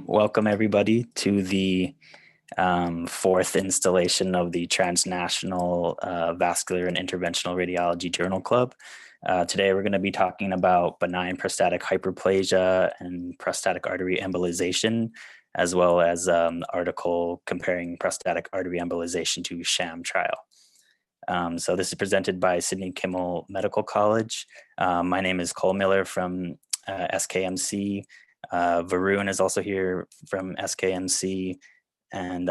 Welcome everybody to the fourth installation of the Transnational Vascular and Interventional Radiology Journal Club. Today we're going to be talking about benign prostatic hyperplasia and prostatic artery embolization, as well as an article comparing prostatic artery embolization to Sham trial. So this is presented by Sidney Kimmel Medical College. My name is Cole Miller from SKMC. Varun is also here from SKMC, and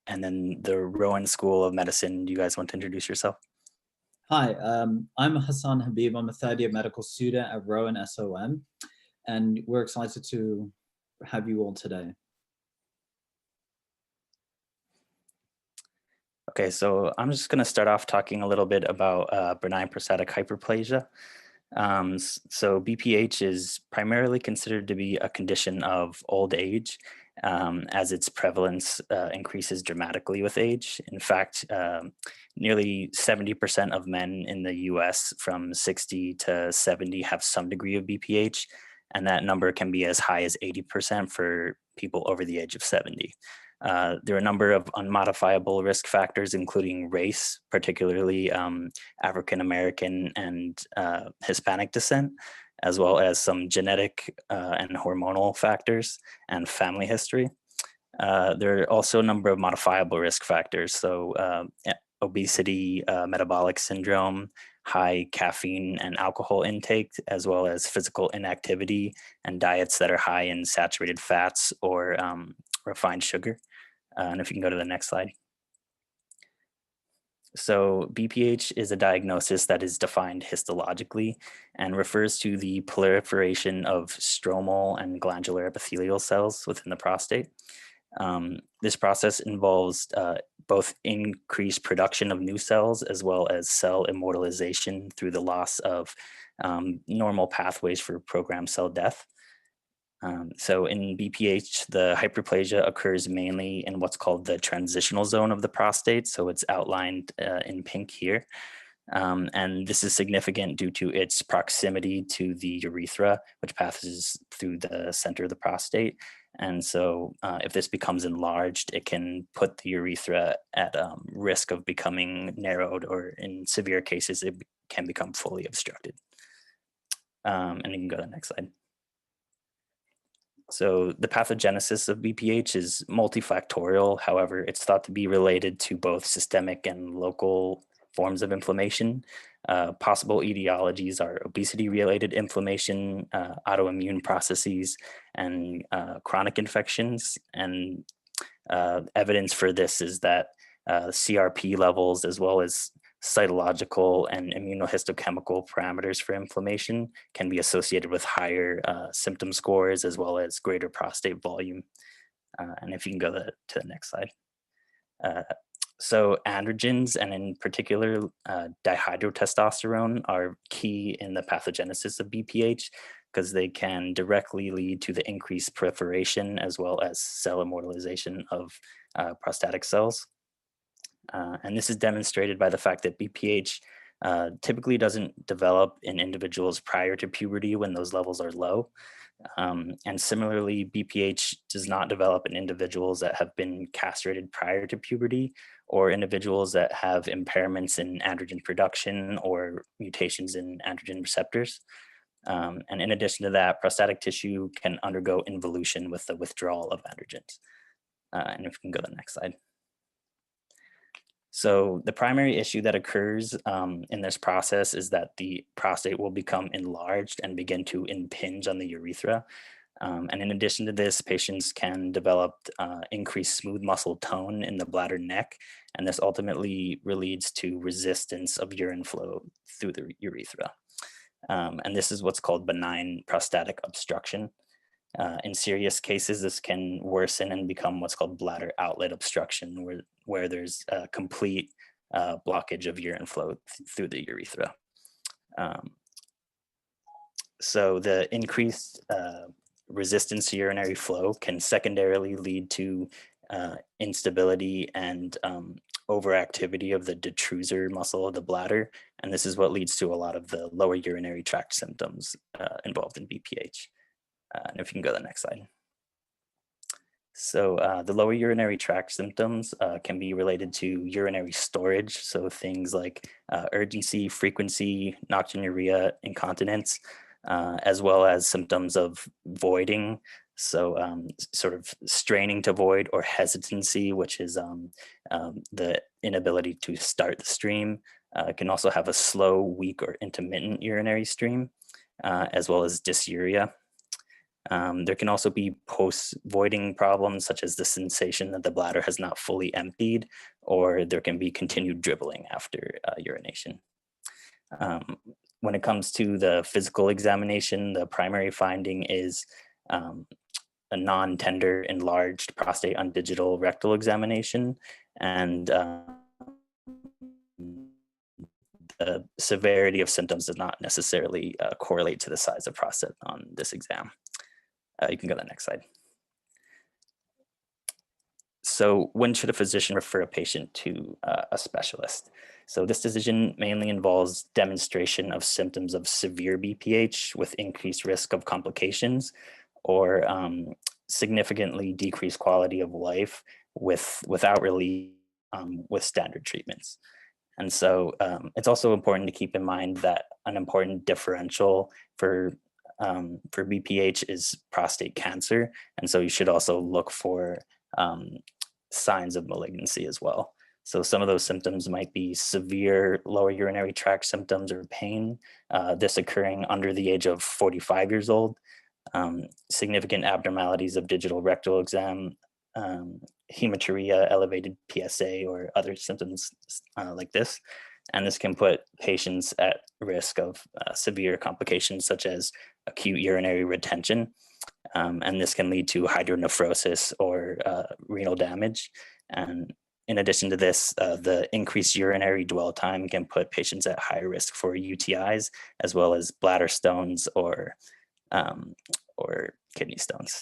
then the Rowan School of Medicine. Do you guys want to introduce yourself? Hi, I'm Hasan Habib. I'm a third-year medical student at Rowan SOM, and we're excited to have you all today. Okay, so I'm just going to start off talking a little bit about benign prostatic hyperplasia. So BPH is primarily considered to be a condition of old age, as its prevalence increases dramatically with age. In fact, nearly 70% of men in the US from 60 to 70 have some degree of BPH, and that number can be as high as 80% for people over the age of 70. There are a number of unmodifiable risk factors, including race, particularly African-American and Hispanic descent, as well as some genetic and hormonal factors and family history. There are also a number of modifiable risk factors, so obesity, metabolic syndrome, high caffeine and alcohol intake, as well as physical inactivity and diets that are high in saturated fats or refined sugar. And if you can go to the next slide. So BPH is a diagnosis that is defined histologically and refers to the proliferation of stromal and glandular epithelial cells within the prostate. This process involves both increased production of new cells as well as cell immortalization through the loss of normal pathways for programmed cell death. So in BPH, the hyperplasia occurs mainly in what's called the transitional zone of the prostate. So it's outlined in pink here. And this is significant due to its proximity to the urethra, which passes through the center of the prostate. And so if this becomes enlarged, it can put the urethra at risk of becoming narrowed, or in severe cases, it can become fully obstructed. And you can go to the next slide. So the pathogenesis of BPH is multifactorial. However, it's thought to be related to both systemic and local forms of inflammation. Possible etiologies are obesity-related inflammation, autoimmune processes, and chronic infections. And evidence for this is that CRP levels, as well as cytological and immunohistochemical parameters for inflammation, can be associated with higher symptom scores as well as greater prostate volume. And if you can go to the next slide. So androgens, and in particular dihydrotestosterone, are key in the pathogenesis of BPH because they can directly lead to the increased proliferation as well as cell immortalization of prostatic cells. And this is demonstrated by the fact that BPH typically doesn't develop in individuals prior to puberty when those levels are low. And similarly, BPH does not develop in individuals that have been castrated prior to puberty, or individuals that have impairments in androgen production or mutations in androgen receptors. And in addition to that, prostatic tissue can undergo involution with the withdrawal of androgens. And if you can go to the next slide. So the primary issue that occurs in this process is that the prostate will become enlarged and begin to impinge on the urethra. And in addition to this, patients can develop increased smooth muscle tone in the bladder neck, and this ultimately leads to resistance of urine flow through the urethra. And this is what's called benign prostatic obstruction. In serious cases, this can worsen and become what's called bladder outlet obstruction, where there's a complete blockage of urine flow through the urethra. So the increased resistance to urinary flow can secondarily lead to instability and overactivity of the detrusor muscle of the bladder. And this is what leads to a lot of the lower urinary tract symptoms involved in BPH. And if you can go to the next slide. So the lower urinary tract symptoms can be related to urinary storage. So things like urgency, frequency, nocturnuria, incontinence, as well as symptoms of voiding. So sort of straining to void, or hesitancy, which is the inability to start the stream. Can also have a slow, weak, or intermittent urinary stream, as well as dysuria. There can also be post-voiding problems, such as the sensation that the bladder has not fully emptied, or there can be continued dribbling after urination. When it comes to the physical examination, the primary finding is a non-tender enlarged prostate on digital rectal examination, and the severity of symptoms does not necessarily correlate to the size of prostate on this exam. You can go to the next slide. So when should a physician refer a patient to a specialist? So this decision mainly involves demonstration of symptoms of severe BPH with increased risk of complications, or significantly decreased quality of life without relief with standard treatments. And so it's also important to keep in mind that an important differential for BPH is prostate cancer. And so you should also look for signs of malignancy as well. So some of those symptoms might be severe lower urinary tract symptoms or pain, this occurring under the age of 45 years old, significant abnormalities of digital rectal exam, hematuria, elevated PSA, or other symptoms like this. And this can put patients at risk of severe complications such as acute urinary retention. And this can lead to hydronephrosis or renal damage. And in addition to this, the increased urinary dwell time can put patients at high risk for UTIs, as well as bladder stones or kidney stones.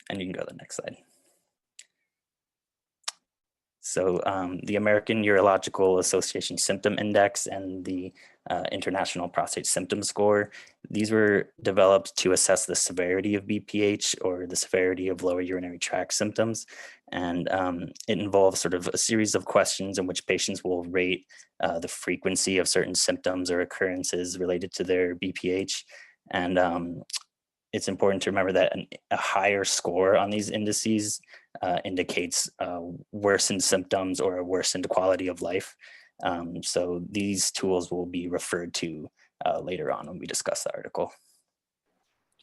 And you can go to the next slide. So the American Urological Association Symptom Index and the International Prostate Symptom Score, these were developed to assess the severity of BPH, or the severity of lower urinary tract symptoms. And it involves sort of a series of questions in which patients will rate the frequency of certain symptoms or occurrences related to their BPH. And it's important to remember that a higher score on these indices indicates worsened symptoms or a worsened quality of life. So these tools will be referred to later on when we discuss the article.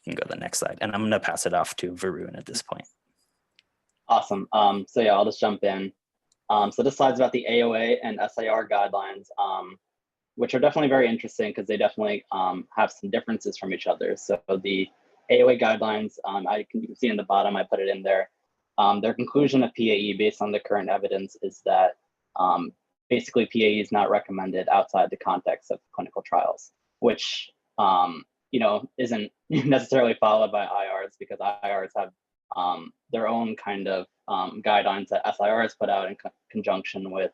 You can go to the next slide. And I'm going to pass it off to Varun at this point. Awesome. So yeah, I'll just jump in. So this slide's about the AOA and SIR guidelines, which are definitely very interesting because they definitely have some differences from each other. So the AOA guidelines, you can see in the bottom, I put it in there. Their conclusion of PAE based on the current evidence is that basically PAE is not recommended outside the context of clinical trials, which isn't necessarily followed by IRs, because IRs have their own kind of guidelines that SIRs put out in conjunction with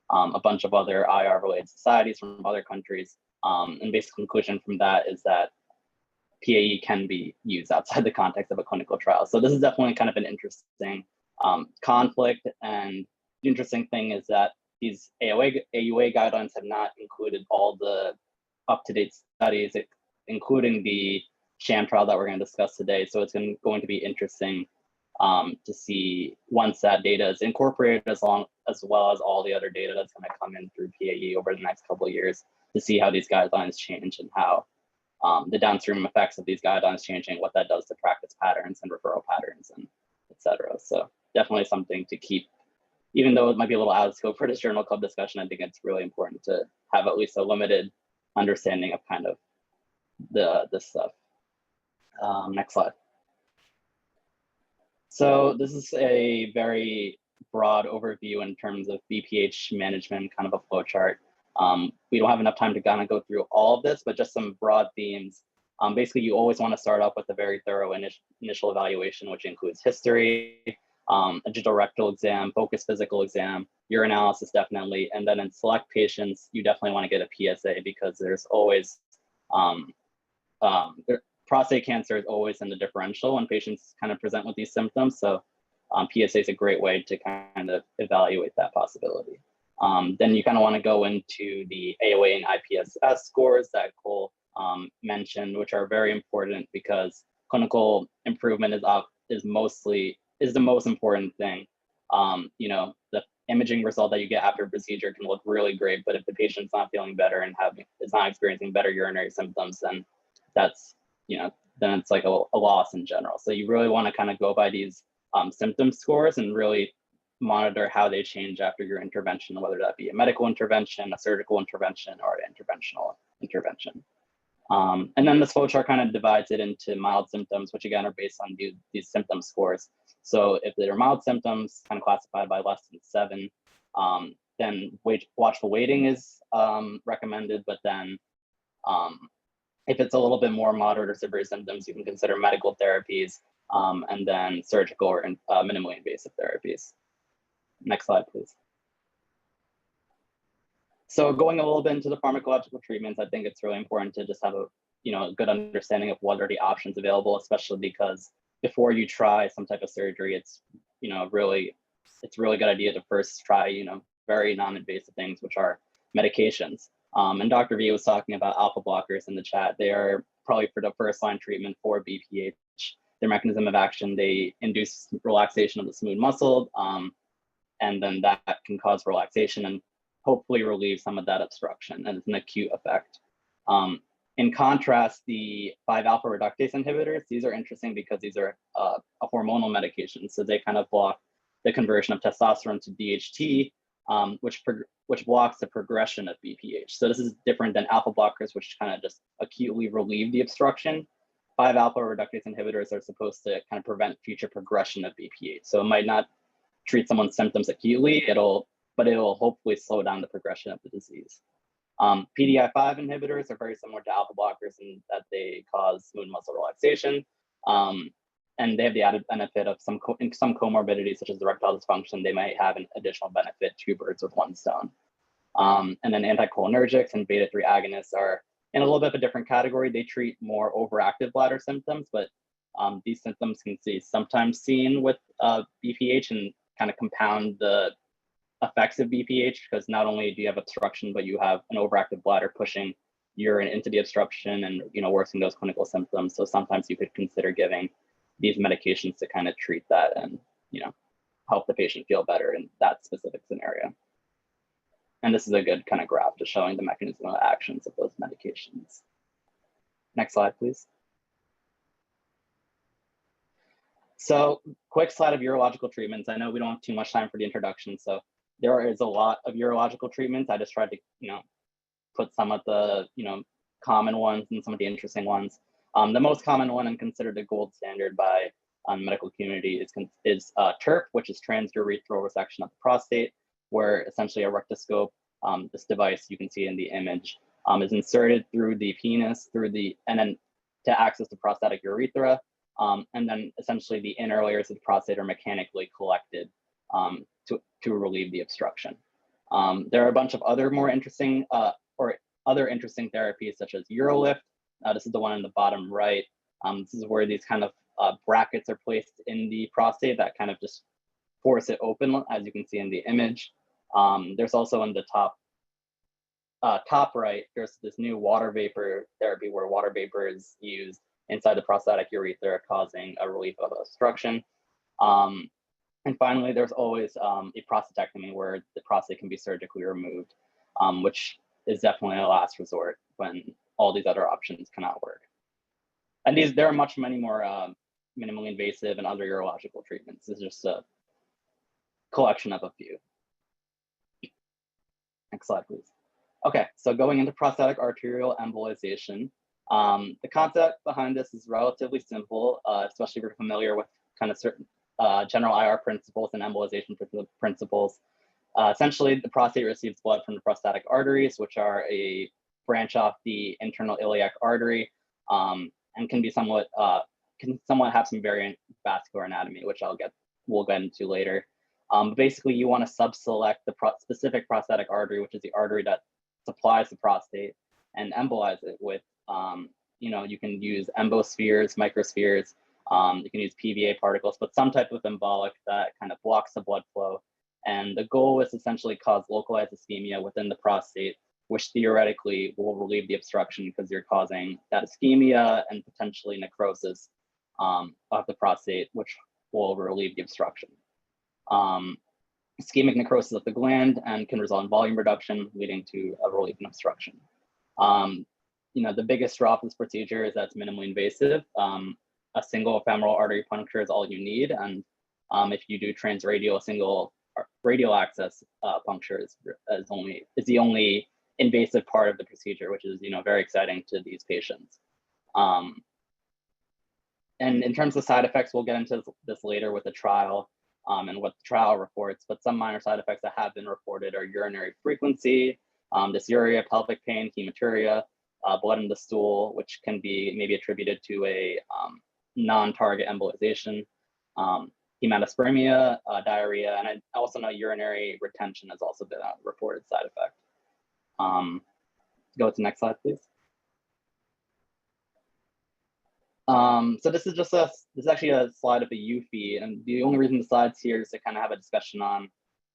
a bunch of other IR-related societies from other countries. And basic conclusion from that is that PAE can be used outside the context of a clinical trial. So this is definitely kind of an interesting conflict. And the interesting thing is that these AUA guidelines have not included all the up-to-date studies, including the Sham trial that we're going to discuss today. So it's going to be interesting to see, once that data is incorporated, as well as all the other data that's going to come in through PAE over the next couple of years, to see how these guidelines change and how the downstream effects of these guidelines changing, what that does to practice patterns and referral patterns, and et cetera. So definitely something to keep, even though it might be a little out of scope for this journal club discussion. I think it's really important to have at least a limited understanding of kind of this stuff. Next slide. So this is a very broad overview in terms of BPH management, kind of a flow chart. We don't have enough time to kind of go through all of this, but just some broad themes. Basically, you always want to start off with a very thorough initial evaluation, which includes history, a digital rectal exam, focused physical exam, urinalysis definitely, and then in select patients, you definitely want to get a PSA, because there's always, prostate cancer is always in the differential when patients kind of present with these symptoms. So PSA is a great way to kind of evaluate that possibility. Then you kind of want to go into the AOA and IPSS scores that Cole mentioned, which are very important because clinical improvement is the most important thing. The imaging result that you get after a procedure can look really great, but if the patient's not feeling better and is not experiencing better urinary symptoms, then that's, then it's like a loss in general. So you really want to kind of go by these symptom scores and really monitor how they change after your intervention, whether that be a medical intervention, a surgical intervention, or an interventional intervention. And then this flowchart kind of divides it into mild symptoms, which again are based on these symptom scores. So if they're mild symptoms, kind of classified by less than 7, then watchful waiting is recommended. But then if it's a little bit more moderate or severe symptoms, you can consider medical therapies and then surgical or minimally invasive therapies. Next slide, please. So going a little bit into the pharmacological treatments, I think it's really important to just have a good understanding of what are the options available, especially because before you try some type of surgery, it's a really good idea to first try very non-invasive things, which are medications. And Dr. V was talking about alpha blockers in the chat. They are probably for the first line treatment for BPH. Their mechanism of action, they induce relaxation of the smooth muscle, and then that can cause relaxation and hopefully relieve some of that obstruction, and it's an acute effect. In contrast, the 5-alpha reductase inhibitors, these are interesting because these are a hormonal medication. So they kind of block the conversion of testosterone to DHT, which blocks the progression of BPH. So this is different than alpha blockers, which kind of just acutely relieve the obstruction. 5-alpha reductase inhibitors are supposed to kind of prevent future progression of BPH. So it might not treat someone's symptoms acutely, but it will hopefully slow down the progression of the disease. Pdi5 inhibitors are very similar to alpha blockers in that they cause smooth muscle relaxation. And they have the added benefit of some comorbidities, such as erectile dysfunction. They might have an additional benefit, 2 birds with 1 stone. And then anticholinergics and beta-3 agonists are in a little bit of a different category. They treat more overactive bladder symptoms, but these symptoms can be sometimes seen with BPH and kind of compound the effects of BPH, because not only do you have obstruction, but you have an overactive bladder pushing urine into the obstruction and worsening those clinical symptoms. So sometimes you could consider giving these medications to kind of treat that and help the patient feel better in that specific scenario. And this is a good kind of graph just showing the mechanism of actions of those medications. Next slide, please. So quick slide of urological treatments. I know we don't have too much time for the introduction, so there is a lot of urological treatments. I just tried to, put some of the, common ones and some of the interesting ones. The most common one and considered the gold standard by the medical community is TURP, which is transurethral resection of the prostate, where essentially a rectoscope, this device you can see in the image, is inserted through the penis, and then to access the prostatic urethra, and then essentially the inner layers of the prostate are mechanically collected to relieve the obstruction. There are a bunch of other more interesting other interesting therapies such as UroLift. This is the one in the bottom right. This is where these kind of brackets are placed in the prostate that kind of just force it open, as you can see in the image. There's also in the top right, there's this new water vapor therapy where water vapor is used inside the prostatic urethra, causing a relief of obstruction. And finally, there's always a prostatectomy where the prostate can be surgically removed, which is definitely a last resort when all these other options cannot work. And there are many more minimally invasive and other urological treatments. This is just a collection of a few. Next slide, please. Okay, so going into prostatic arterial embolization, the concept behind this is relatively simple, especially if you're familiar with kind of certain general IR principles and embolization principles. Essentially, the prostate receives blood from the prostatic arteries, which are a branch off the internal iliac artery, and can somewhat have some variant vascular anatomy, which we'll get into later. Basically, you want to subselect the specific prostatic artery, which is the artery that supplies the prostate, and embolize it with, you can use embospheres, microspheres, You can use PVA particles, but some type of embolic that kind of blocks the blood flow. And the goal is essentially cause localized ischemia within the prostate, which theoretically will relieve the obstruction because you're causing that ischemia and potentially necrosis of the prostate, which will relieve the obstruction. Ischemic necrosis of the gland and can result in volume reduction, leading to a relief in obstruction. The biggest draw of this procedure is that it's minimally invasive. A single femoral artery puncture is all you need, and if you do transradial, a single radial access puncture is the only invasive part of the procedure, which is very exciting to these patients. And in terms of side effects, we'll get into this later with the trial and what the trial reports, but some minor side effects that have been reported are urinary frequency, dysuria, pelvic pain, hematuria, blood in the stool, which can be maybe attributed to a non-target embolization, hematospermia, diarrhea, and I also know urinary retention has also been a reported side effect. Go to the next slide, please. So this is actually a slide of a UFI, and the only reason the slide's here is to kind of have a discussion on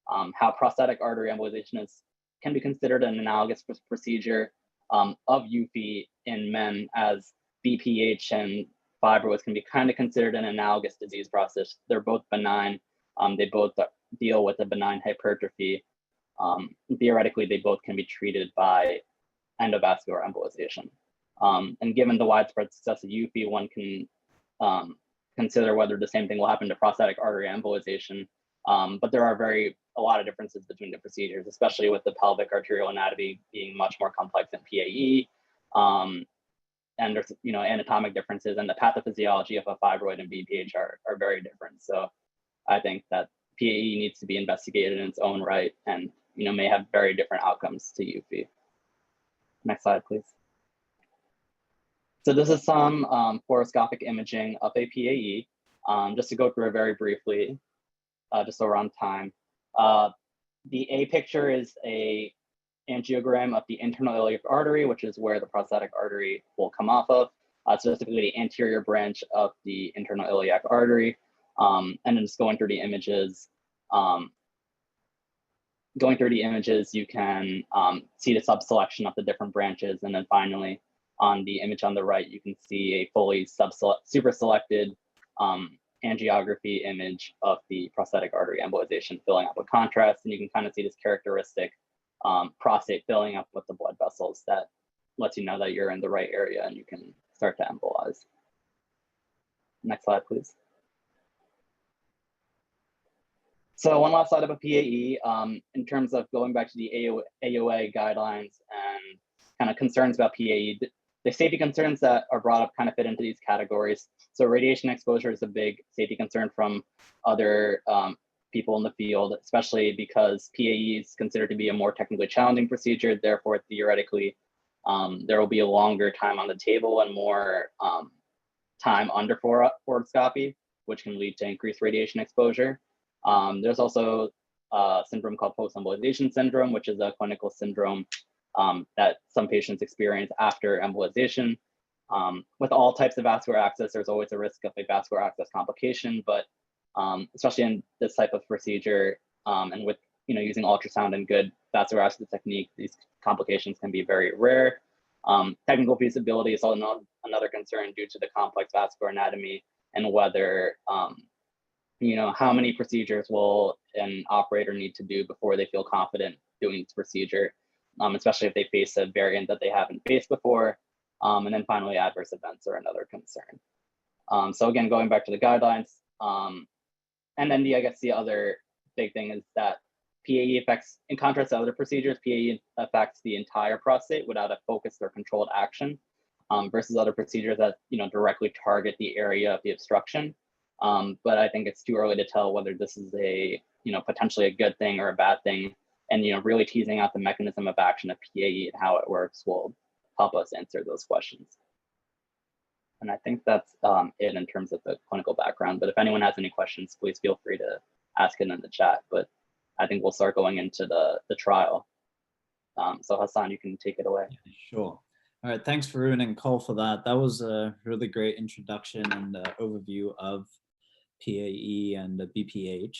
how prostatic artery embolization can be considered an analogous procedure of UFI in men, as BPH and fibroids can be kind of considered an analogous disease process. They're both benign. They both deal with a benign hypertrophy. Theoretically, they both can be treated by endovascular embolization. And given the widespread success of UFI, one can consider whether the same thing will happen to prostatic artery embolization. But there are a lot of differences between the procedures, especially with the pelvic arterial anatomy being much more complex than PAE. And there's anatomic differences, and the pathophysiology of a fibroid and BPH are very different. So I think that PAE needs to be investigated in its own right, and may have very different outcomes to UFI. Next slide, please. So this is some horoscopic imaging of a PAE. Just to go through it very briefly, just so we're on time. The A picture is a angiogram of the internal iliac artery, which is where the prostatic artery will come off of, specifically the anterior branch of the internal iliac artery. And then just going through the images, you can see the subselection of the different branches. And then finally, on the image on the right, you can see a fully super selected angiography image of the prostatic artery embolization filling up with contrast. And you can kind of see this characteristic prostate filling up with the blood vessels that lets you know that you're in the right area and you can start to embolize. Next slide, please. So one last slide of a PAE, in terms of going back to the AOA guidelines and kind of concerns about PAE, the safety concerns that are brought up kind of fit into these categories. So radiation exposure is a big safety concern from other people in the field, especially because PAE is considered to be a more technically challenging procedure. Therefore, theoretically, there will be a longer time on the table and more time under horoscopy, which can lead to increased radiation exposure. There's also a syndrome called post-embolization syndrome, which is a clinical syndrome that some patients experience after embolization. With all types of vascular access, there's always a risk of a vascular access complication, but especially in this type of procedure and with using ultrasound and good vascular access technique, these complications can be very rare. Technical feasibility is also another concern due to the complex vascular anatomy and whether how many procedures will an operator need to do before they feel confident doing this procedure, especially if they face a variant that they haven't faced before. And then finally, adverse events are another concern. So again, going back to the guidelines, and then the other big thing is that PAE affects, in contrast to other procedures, PAE affects the entire prostate without a focused or controlled action, versus other procedures that directly target the area of the obstruction. But I think it's too early to tell whether this is a potentially a good thing or a bad thing, and really teasing out the mechanism of action of PAE and how it works will help us answer those questions. And I think that's it in terms of the clinical background. But if anyone has any questions, please feel free to ask it in the chat. But I think we'll start going into the trial. So Hasan, you can take it away. Yeah, sure. All right, thanks Varun and Cole for that. That was a really great introduction and overview of PAE and BPH.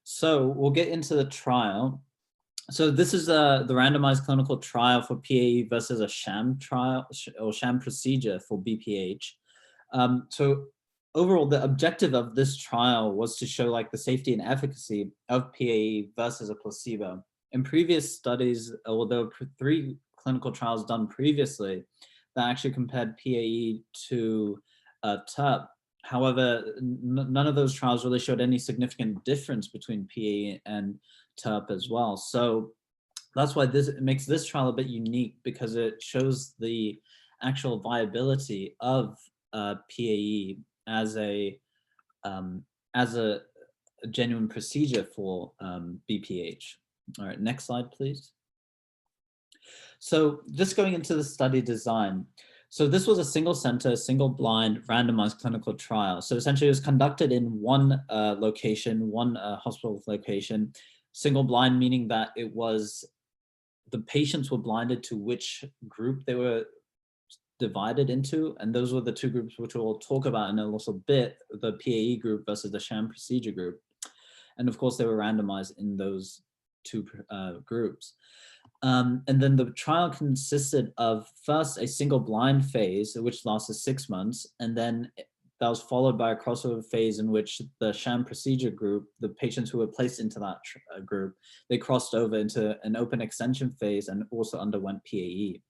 So we'll get into the trial. So this is the randomized clinical trial for PAE versus a sham trial or sham procedure for BPH. So overall, the objective of this trial was to show like the safety and efficacy of PAE versus a placebo. In previous studies, there were 3 clinical trials done previously that actually compared PAE to TURP. However, none of those trials really showed any significant difference between PAE and TURP as well. So that's why it makes this trial a bit unique, because it shows the actual viability of PAE as a genuine procedure for BPH. All right, next slide, please. So just going into the study design. So this was a single center, single blind, randomized clinical trial. So essentially it was conducted in one location, one hospital location, single blind, meaning that it was, the patients were blinded to which group they were divided into. And those were the 2 groups which we'll talk about in a little bit, the PAE group versus the sham procedure group. And of course they were randomized in those 2 groups. And then the trial consisted of first a single blind phase, which lasted 6 months. And then that was followed by a crossover phase in which the sham procedure group, the patients who were placed into that group, they crossed over into an open extension phase and also underwent PAE.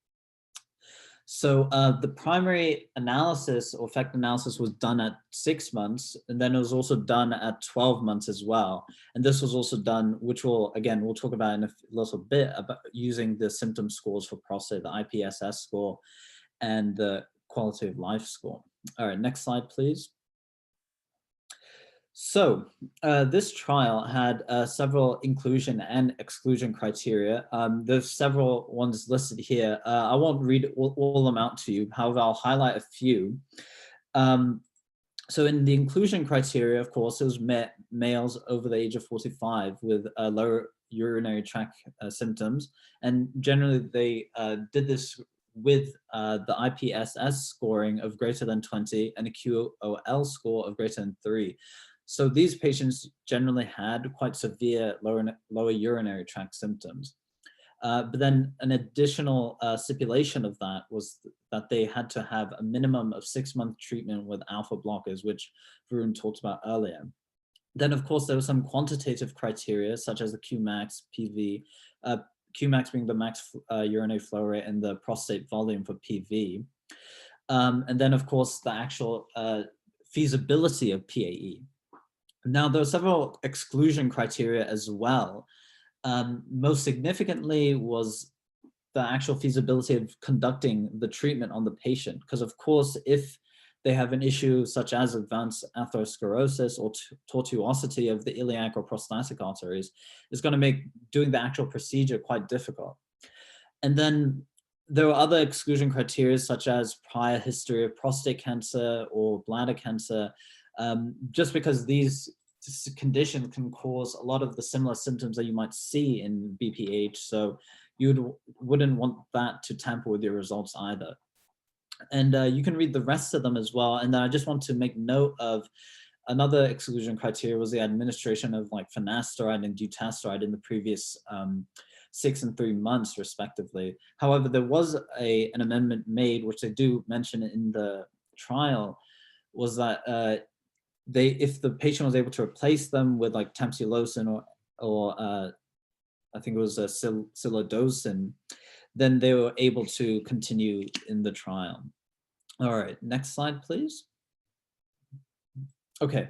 So the primary analysis or effect analysis was done at 6 months, and then it was also done at 12 months as well. And this was also done, which we'll talk about in a little bit, about using the symptom scores for prostate, the IPSS score and the quality of life score. All right, next slide, please. So this trial had several inclusion and exclusion criteria. There's several ones listed here. I won't read all of them out to you. However, I'll highlight a few. So in the inclusion criteria, of course, it was males over the age of 45 with lower urinary tract symptoms. And generally they did this with the IPSS scoring of greater than 20 and a QOL score of greater than 3. So these patients generally had quite severe lower urinary tract symptoms. But then an additional stipulation of that was that they had to have a minimum of 6-month treatment with alpha blockers, which Varun talked about earlier. Then, of course, there were some quantitative criteria, such as the Qmax, PV, Qmax being the max urinary flow rate and the prostate volume for PV. And then, of course, the actual feasibility of PAE. Now, there are several exclusion criteria as well. Most significantly was the actual feasibility of conducting the treatment on the patient. Because of course, if they have an issue such as advanced atherosclerosis or tortuosity of the iliac or prostatic arteries, it's going to make doing the actual procedure quite difficult. And then there are other exclusion criteria such as prior history of prostate cancer or bladder cancer, just because these conditions can cause a lot of the similar symptoms that you might see in BPH. So you wouldn't want that to tamper with your results either. And you can read the rest of them as well. And then I just want to make note of another exclusion criteria was the administration of like finasteride and dutasteride in the previous 6 and 3 months respectively. However, there was an amendment made, which they do mention in the trial, was that if the patient was able to replace them with like tamsulosin or I think it was silodosin, then they were able to continue in the trial. All right, next slide, please. Okay,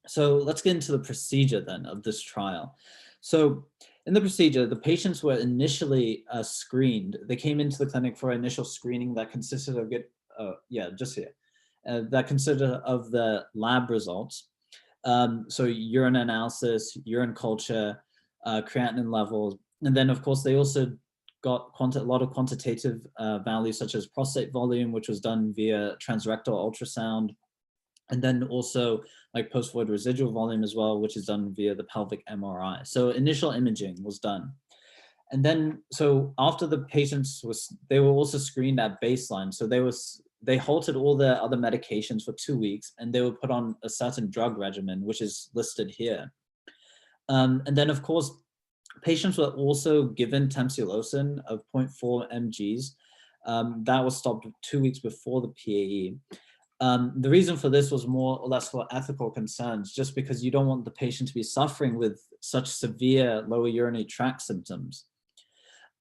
so let's get into the procedure then of this trial. So in the procedure, the patients were initially screened. They came into the clinic for initial screening that consisted of that consisted of the lab results. So urine analysis, urine culture, creatinine levels, and then of course they also got a lot of quantitative values such as prostate volume, which was done via transrectal ultrasound, and then also like post-void residual volume as well, which is done via the pelvic MRI. So initial imaging was done. And then, so after the patients they were also screened at baseline. So they halted all their other medications for 2 weeks, and they were put on a certain drug regimen, which is listed here. And then, of course, patients were also given tamsulosin of 0.4 mgs. That was stopped 2 weeks before the PAE. The reason for this was more or less for ethical concerns, just because you don't want the patient to be suffering with such severe lower urinary tract symptoms.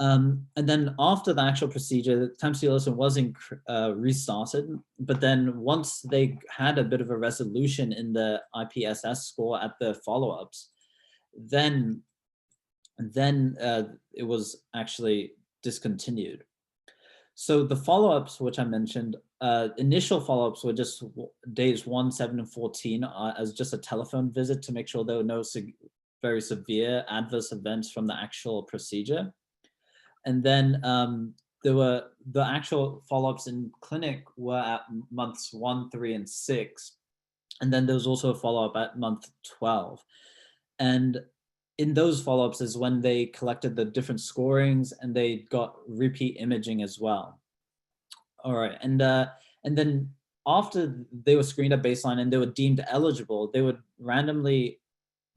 And then after the actual procedure, the tamsulosin was restarted, but then once they had a bit of a resolution in the IPSS score at the follow-ups, then it was actually discontinued. So the follow-ups, which I mentioned, initial follow-ups were just days 1, 7, and 14 as just a telephone visit to make sure there were no very severe adverse events from the actual procedure. And then there were the actual follow-ups in clinic were at months 1, 3, and 6. And then there was also a follow-up at month 12. And in those follow-ups is when they collected the different scorings, and they got repeat imaging as well. All right, and then after they were screened at baseline and they were deemed eligible, they were randomly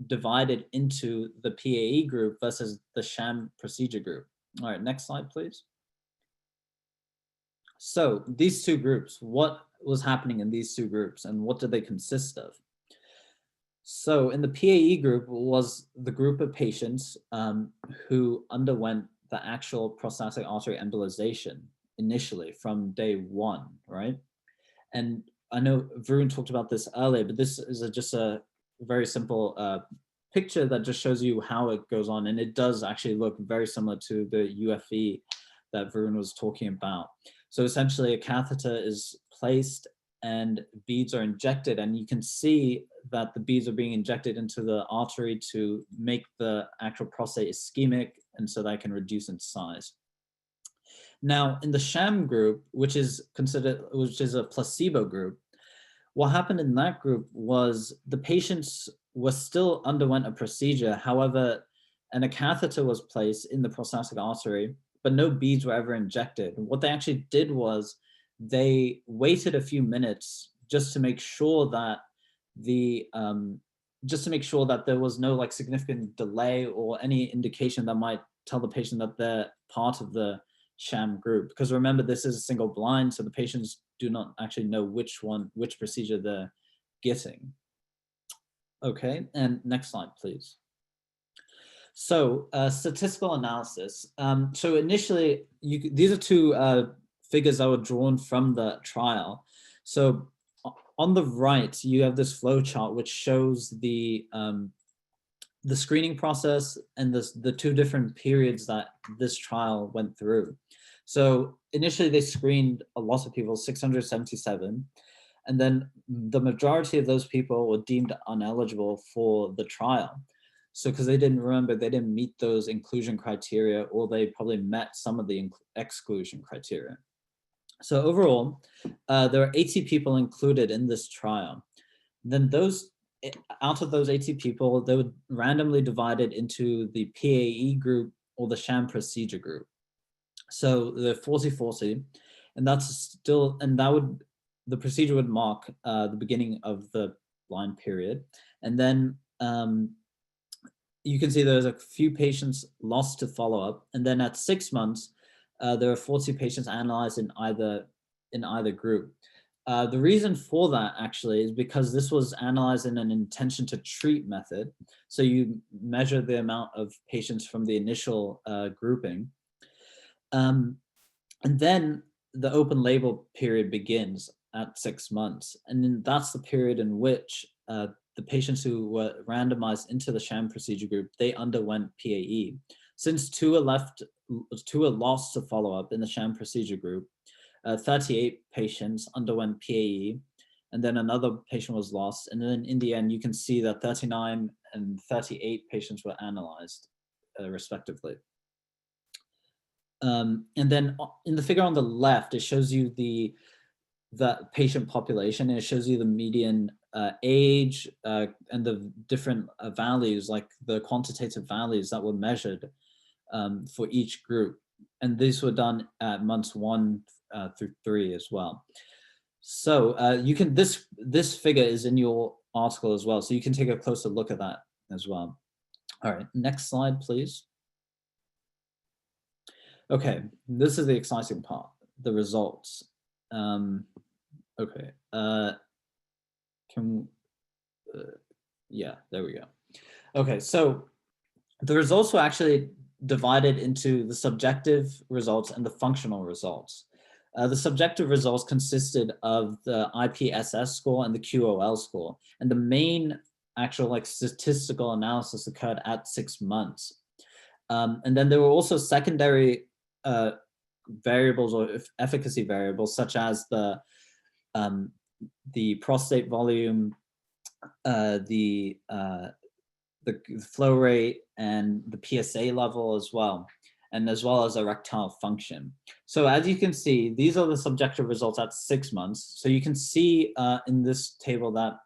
divided into the PAE group versus the sham procedure group. All right, next slide, please. So these two groups, what was happening in these two groups, and what did they consist of? So in the PAE group was the group of patients who underwent the actual prostatic artery embolization initially from day 1, right? And I know Varun talked about this earlier, but this is just a very simple picture that just shows you how it goes on. And it does actually look very similar to the UFE that Varun was talking about. So essentially a catheter is placed and beads are injected, and you can see that the beads are being injected into the artery to make the actual prostate ischemic, and so that can reduce in size. Now, in the sham group, which is a placebo group, what happened in that group was the patients still underwent a procedure, however, and a catheter was placed in the prostatic artery, but no beads were ever injected. And what they actually did was they waited a few minutes just to make sure that there was no like significant delay or any indication that might tell the patient that they're part of the sham group. Because remember, this is single blind, so the patients do not actually know which procedure they're getting. Okay, and next slide, please. So statistical analysis. So initially, these are two figures that were drawn from the trial. So on the right, you have this flow chart which shows the screening process and the two different periods that this trial went through. So initially, they screened a lot of people, 677. And then the majority of those people were deemed ineligible for the trial. So because they didn't meet those inclusion criteria, or they probably met some of the exclusion criteria. So overall, there are 80 people included in this trial. Then out of those 80 people, they were randomly divided into the PAE group or the sham procedure group. So the 40-40, and the procedure would mark the beginning of the blind period. And then you can see there's a few patients lost to follow-up. And then at 6 months, there are 40 patients analyzed in either group. The reason for that actually is because this was analyzed in an intention to treat method. So you measure the amount of patients from the initial grouping. And then the open label period begins at 6 months. And then that's the period in which the patients who were randomized into the sham procedure group, they underwent PAE. Since two are lost to follow-up in the sham procedure group, 38 patients underwent PAE, and then another patient was lost. And then in the end, you can see that 39 and 38 patients were analyzed respectively. And then in the figure on the left, it shows you the patient population, and it shows you the median age and the different values, like the quantitative values that were measured for each group. And these were done at months 1 through 3 as well. So you can, this figure is in your article as well, so you can take a closer look at that as well. All right, next slide, please. Okay, this is the exciting part, the results. Okay, yeah, there we go. Okay, so the results were actually divided into the subjective results and the functional results. The subjective results consisted of the IPSS score and the QOL score, and the main actual like statistical analysis occurred at 6 months. And then there were also secondary variables or efficacy variables, such as the prostate volume, the flow rate, and the PSA level as well, and as well as erectile function. So as you can see, these are the subjective results at 6 months. So you can see in this table that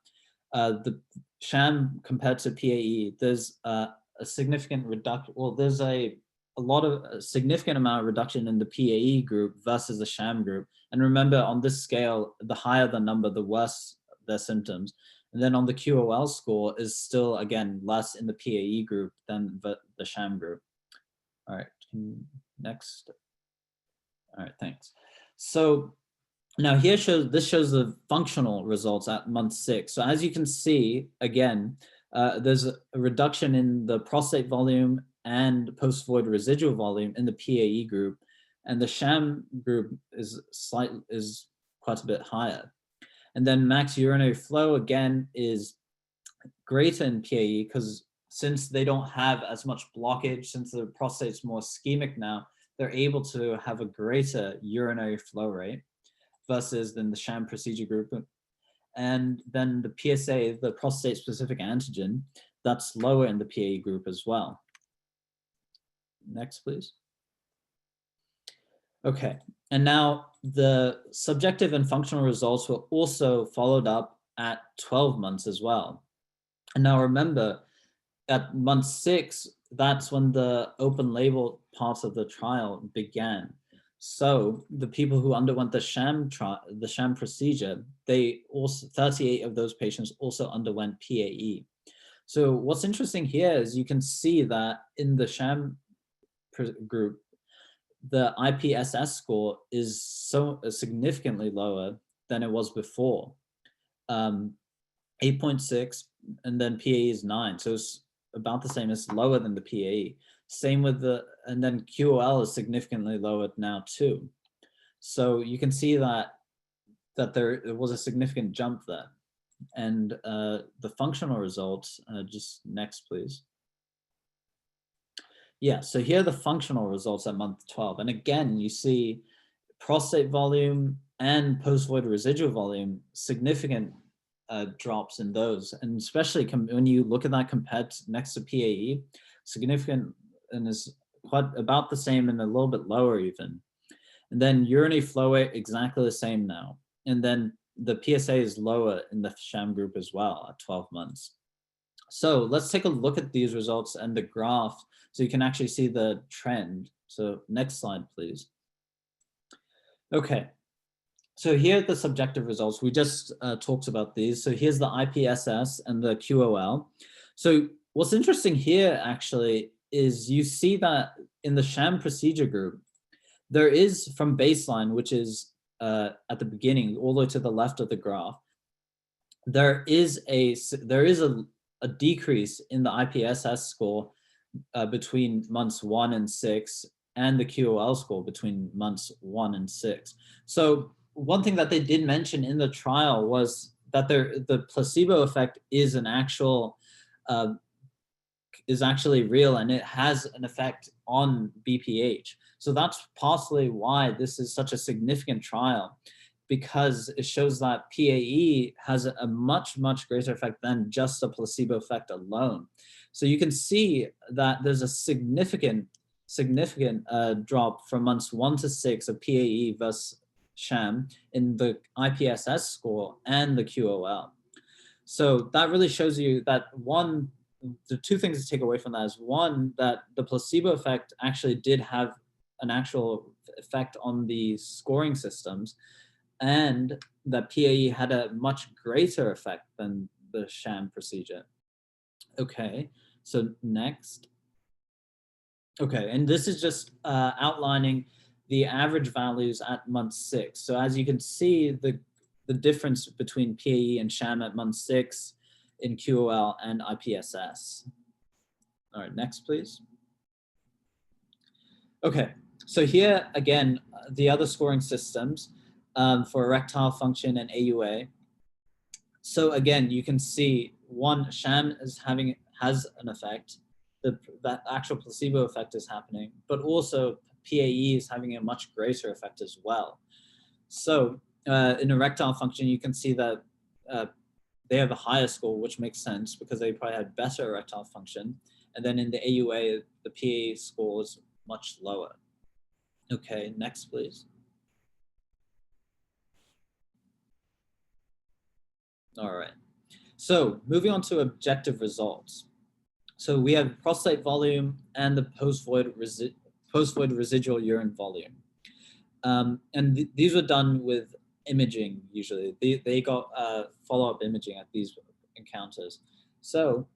the sham compared to PAE, there's a significant reduction. Well, there's a significant amount of reduction in the PAE group versus the sham group. And remember, on this scale, the higher the number, the worse their symptoms. And then on the QOL score is still, again, less in the PAE group than the sham group. All right, next. All right, thanks. So now here this shows the functional results at month 6. So as you can see, again, there's a reduction in the prostate volume and post-void residual volume in the PAE group, and the sham group is quite a bit higher. And then max urinary flow, again, is greater in PAE because since they don't have as much blockage, since the prostate's more ischemic now, they're able to have a greater urinary flow rate versus than the sham procedure group. And then the PSA, the prostate-specific antigen, that's lower in the PAE group as well. Next, please. Okay, and now the subjective and functional results were also followed up at 12 months as well. And now remember, at month 6, that's when the open label part of the trial began. So the people who underwent the sham procedure, they also, 38 of those patients also underwent PAE. So what's interesting here is you can see that in the sham group, the IPSS score is so significantly lower than it was before. 8.6, and then PAE is 9. So it's about the same, it's lower than the PAE. Same with and then QOL is significantly lower now too. So you can see that there was a significant jump there. And the functional results, just next please. Yeah, so here are the functional results at month 12. And again, you see prostate volume and post-void residual volume, significant drops in those. And especially when you look at that compared to next to PAE, significant, and is quite about the same and a little bit lower even. And then urinary flow rate, exactly the same now. And then the PSA is lower in the sham group as well at 12 months. So let's take a look at these results and the graph so you can actually see the trend. So next slide, please. Okay, so here are the subjective results. We just talked about these. So here's the IPSS and the QOL. So what's interesting here actually is you see that in the sham procedure group, there is from baseline, which is at the beginning, all the way to the left of the graph, there is a decrease in the IPSS score between months 1 and 6, and the QOL score between months 1 and 6. So one thing that they did mention in the trial was that the placebo effect is an actual is actually real, and it has an effect on BPH. So that's possibly why this is such a significant trial, because it shows that PAE has a much, much greater effect than just a placebo effect alone. So you can see that there's a significant drop from months 1 to 6 of PAE versus sham in the IPSS score and the QOL. So that really shows you that one, the two things to take away from that is, one, that the placebo effect actually did have an actual effect on the scoring systems, and that PAE had a much greater effect than the sham procedure. Okay, so next. Okay, and this is just outlining the average values at month 6. So as you can see, the difference between PAE and sham at month 6 in QOL and IPSS. All right, next, please. Okay, so here again, the other scoring systems for erectile function and AUA. So again, you can see one, sham has an effect. That actual placebo effect is happening, but also PAE is having a much greater effect as well. So in erectile function, you can see that they have a higher score, which makes sense because they probably had better erectile function. And then in the AUA, the PAE score is much lower. Okay, next, please. All right. So moving on to objective results. So we have prostate volume and the post-void residual urine volume. And these were done with imaging usually. They got follow-up imaging at these encounters. So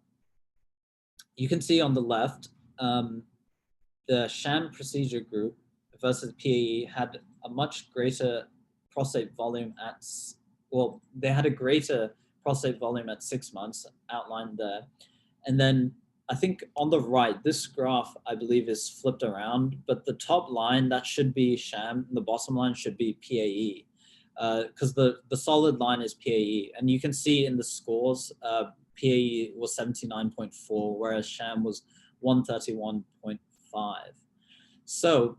you can see on the left, the sham procedure group versus PAE had a much greater prostate volume at, well, they had a greater prostate volume at 6 months outlined there. And then I think on the right, this graph, I believe, is flipped around, but the top line, that should be sham, and the bottom line should be PAE, because the solid line is PAE. And you can see in the scores, PAE was 79.4, whereas sham was 131.5. So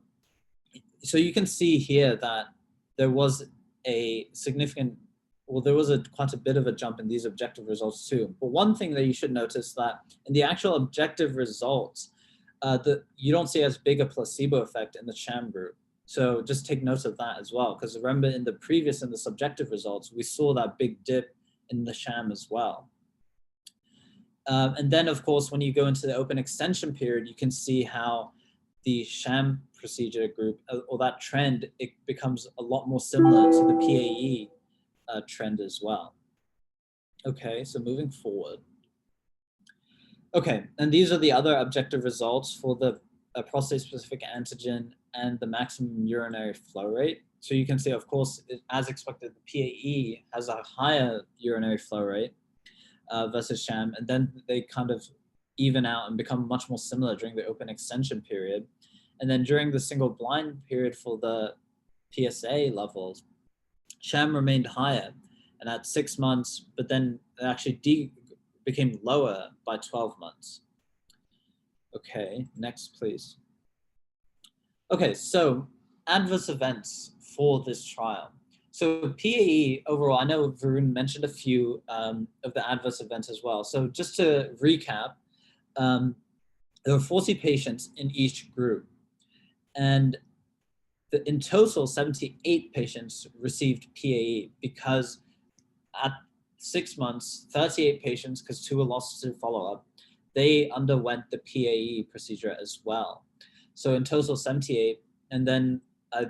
you can see here that there was a significant, well, there was quite a bit of a jump in these objective results too. But one thing that you should notice that in the actual objective results, you don't see as big a placebo effect in the sham group. So just take note of that as well, because remember in the subjective results, we saw that big dip in the sham as well. And then of course, when you go into the open extension period, you can see how the sham procedure group, or that trend, it becomes a lot more similar to the PAE trend as well. Okay, so moving forward. Okay, and these are the other objective results for the prostate-specific antigen and the maximum urinary flow rate. So you can see, of course, as expected, the PAE has a higher urinary flow rate versus sham, and then they kind of even out and become much more similar during the open extension period. And then during the single blind period for the PSA levels, sham remained higher and at 6 months, but then it actually became lower by 12 months. Okay, next please. Okay, so adverse events for this trial. So PAE overall, I know Varun mentioned a few of the adverse events as well. So just to recap, there were 40 patients in each group, and in total, 78 patients received PAE because at 6 months, 38 patients, because 2 were lost to follow-up, they underwent the PAE procedure as well. So in total, 78, and then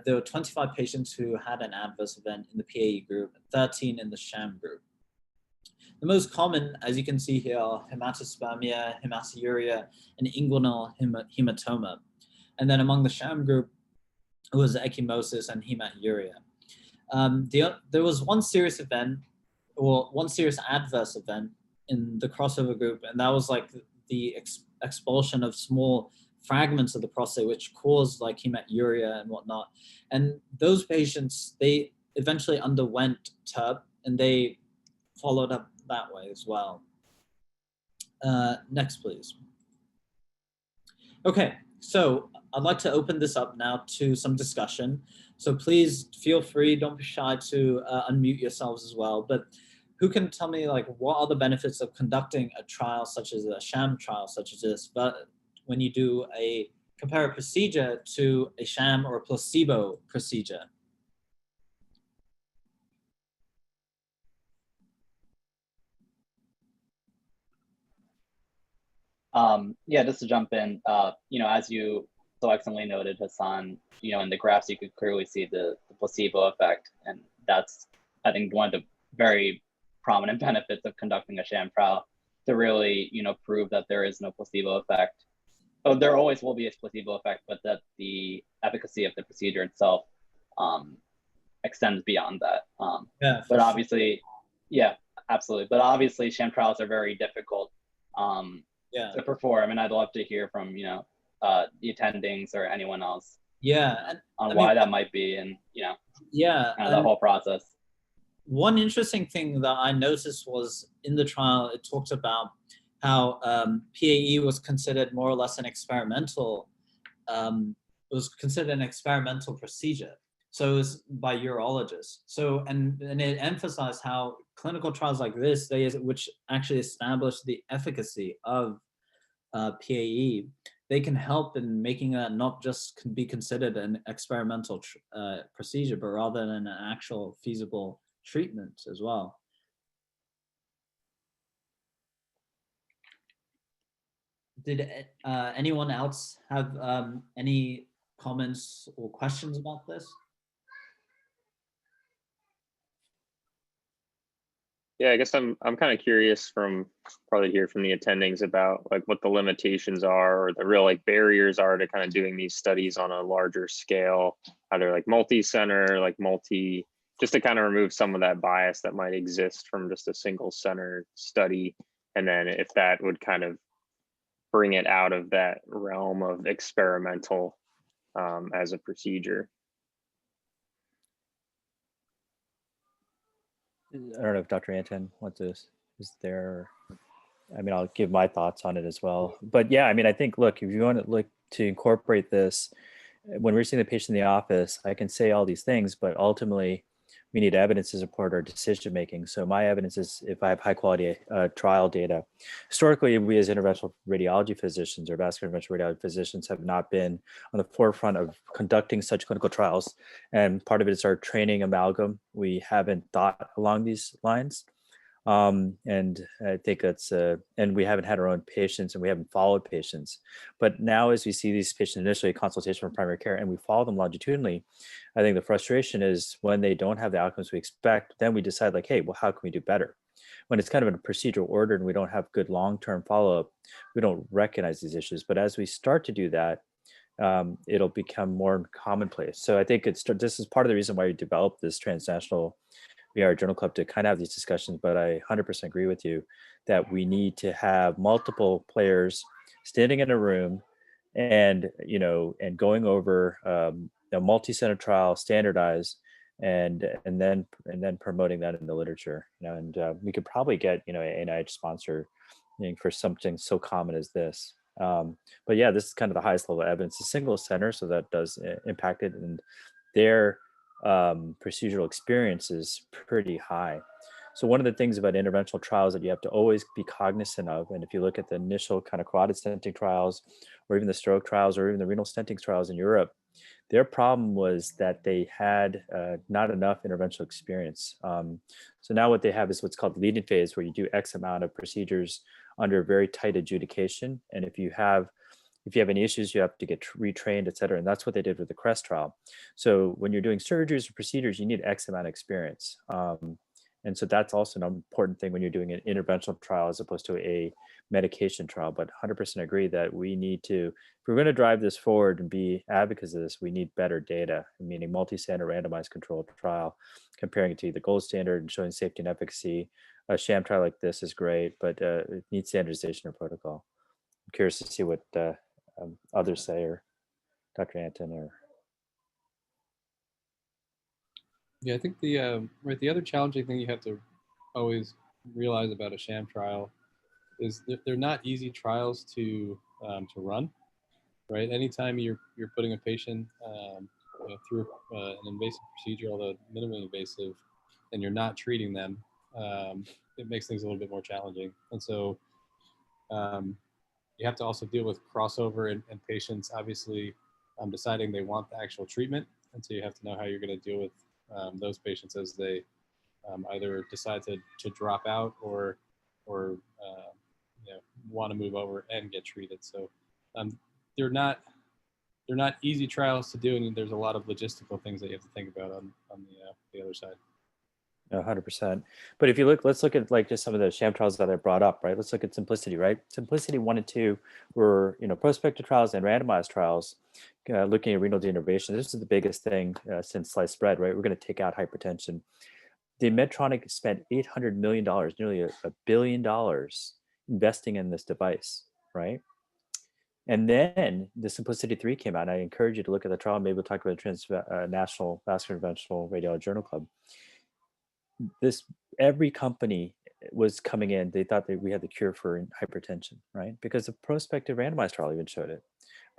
there were 25 patients who had an adverse event in the PAE group, 13 in the sham group. The most common, as you can see here, are hematospermia, hematuria, and inguinal hematoma. And then among the sham group, it was ecchymosis and hematuria. There was one serious event, or one serious adverse event in the crossover group, and that was like the expulsion of small fragments of the prostate, which caused like hematuria and whatnot. And those patients, they eventually underwent TURP, and they followed up that way as well. Next, please. Okay, so I'd like to open this up now to some discussion. So please feel free, don't be shy to unmute yourselves as well. But who can tell me like what are the benefits of conducting a trial such as a sham trial such as this, but when you do compare a procedure to a sham or a placebo procedure? Yeah, just to jump in, as you so excellently noted, Hasan, in the graphs, you could clearly see the placebo effect. And that's, I think, one of the very prominent benefits of conducting a sham trial, to really, prove that there is no placebo effect. Oh, there always will be a placebo effect, but that the efficacy of the procedure itself extends beyond that. Yeah, but obviously, yeah, absolutely. But obviously, sham trials are very difficult to perform, and I'd love to hear from the attendings or anyone else. Yeah, on why that might be, and yeah, kind of the whole process. One interesting thing that I noticed was in the trial, it talked about how PAE was considered more or less an experimental. It was considered an experimental procedure. So it was by urologists. So and it emphasized how clinical trials like this, which actually establish the efficacy of PAE, they can help in making that not just be considered an experimental procedure, but rather than an actual feasible treatment as well. Did anyone else have any comments or questions about this? Yeah, I guess I'm kind of curious from probably hear from the attendings about like what the limitations are or the real like barriers are to kind of doing these studies on a larger scale, either like multi-center, like just to kind of remove some of that bias that might exist from just a single center study. And then if that would kind of bring it out of that realm of experimental as a procedure. I don't know if Dr. Anton wants to, is there, I mean, I'll give my thoughts on it as well. But yeah, I mean, I think, look, if you want to look to incorporate this, when we're seeing the patient in the office, I can say all these things, but ultimately we need evidence to support our decision making. So my evidence is if I have high quality trial data. Historically, we as interventional radiology physicians or vascular interventional radiology physicians have not been on the forefront of conducting such clinical trials. And part of it is our training amalgam. We haven't thought along these lines. And I think that's, and we haven't had our own patients and we haven't followed patients. But now as we see these patients initially consultation from primary care and we follow them longitudinally, I think the frustration is when they don't have the outcomes we expect, then we decide like, hey, well, how can we do better? When it's kind of in a procedural order and we don't have good long-term follow-up, we don't recognize these issues. But as we start to do that, it'll become more commonplace. So I think this is part of the reason why we developed this transnational VIR journal club, to kind of have these discussions. But I 100% agree with you that we need to have multiple players standing in a room and, and going over a multi-center trial, standardized, and then promoting that in the literature. And we could probably get, an NIH sponsor for something so common as this. But yeah, this is kind of the highest level of evidence. It's a single center, so that does impact it, and their procedural experience is pretty high. So one of the things about interventional trials that you have to always be cognizant of, and if you look at the initial kind of carotid stenting trials, or even the stroke trials, or even the renal stenting trials in Europe, their problem was that they had not enough interventional experience. So now what they have is what's called the leading phase, where you do X amount of procedures under very tight adjudication. And if you have any issues, you have to get retrained, et cetera. And that's what they did with the CREST trial. So when you're doing surgeries or procedures, you need X amount of experience. And so that's also an important thing when you're doing an interventional trial as opposed to a medication trial. But 100% agree that we need to, if we're going to drive this forward and be advocates of this, we need better data, meaning multi-center randomized controlled trial, comparing it to the gold standard and showing safety and efficacy. A sham trial like this is great, but it needs standardization or protocol. I'm curious to see what others say, or Dr. Anton, or. Yeah, I think the other challenging thing you have to always realize about a sham trial is that they're not easy trials to run, right? Anytime you're putting a patient through an invasive procedure, although minimally invasive, and you're not treating them, it makes things a little bit more challenging. And so you have to also deal with crossover and patients obviously deciding they want the actual treatment, and so you have to know how you're going to deal with those patients as they either decide to drop out or want to move over and get treated. So they're not easy trials to do, and there's a lot of logistical things that you have to think about on the other side. 100%. But if you look, let's look at like just some of the sham trials that I brought up, right? Let's look at Simplicity, right? Simplicity 1 and 2 were, prospective trials and randomized trials looking at renal denervation. This is the biggest thing since sliced bread, right? We're going to take out hypertension. The Medtronic spent $800 million, nearly $1 billion investing in this device, right? And then the Simplicity 3 came out. And I encourage you to look at the trial. Maybe we'll talk about the Transnational Vascular Interventional Radiology Journal Club. Every company was coming in. They thought that we had the cure for hypertension, right? Because the prospective randomized trial even showed it.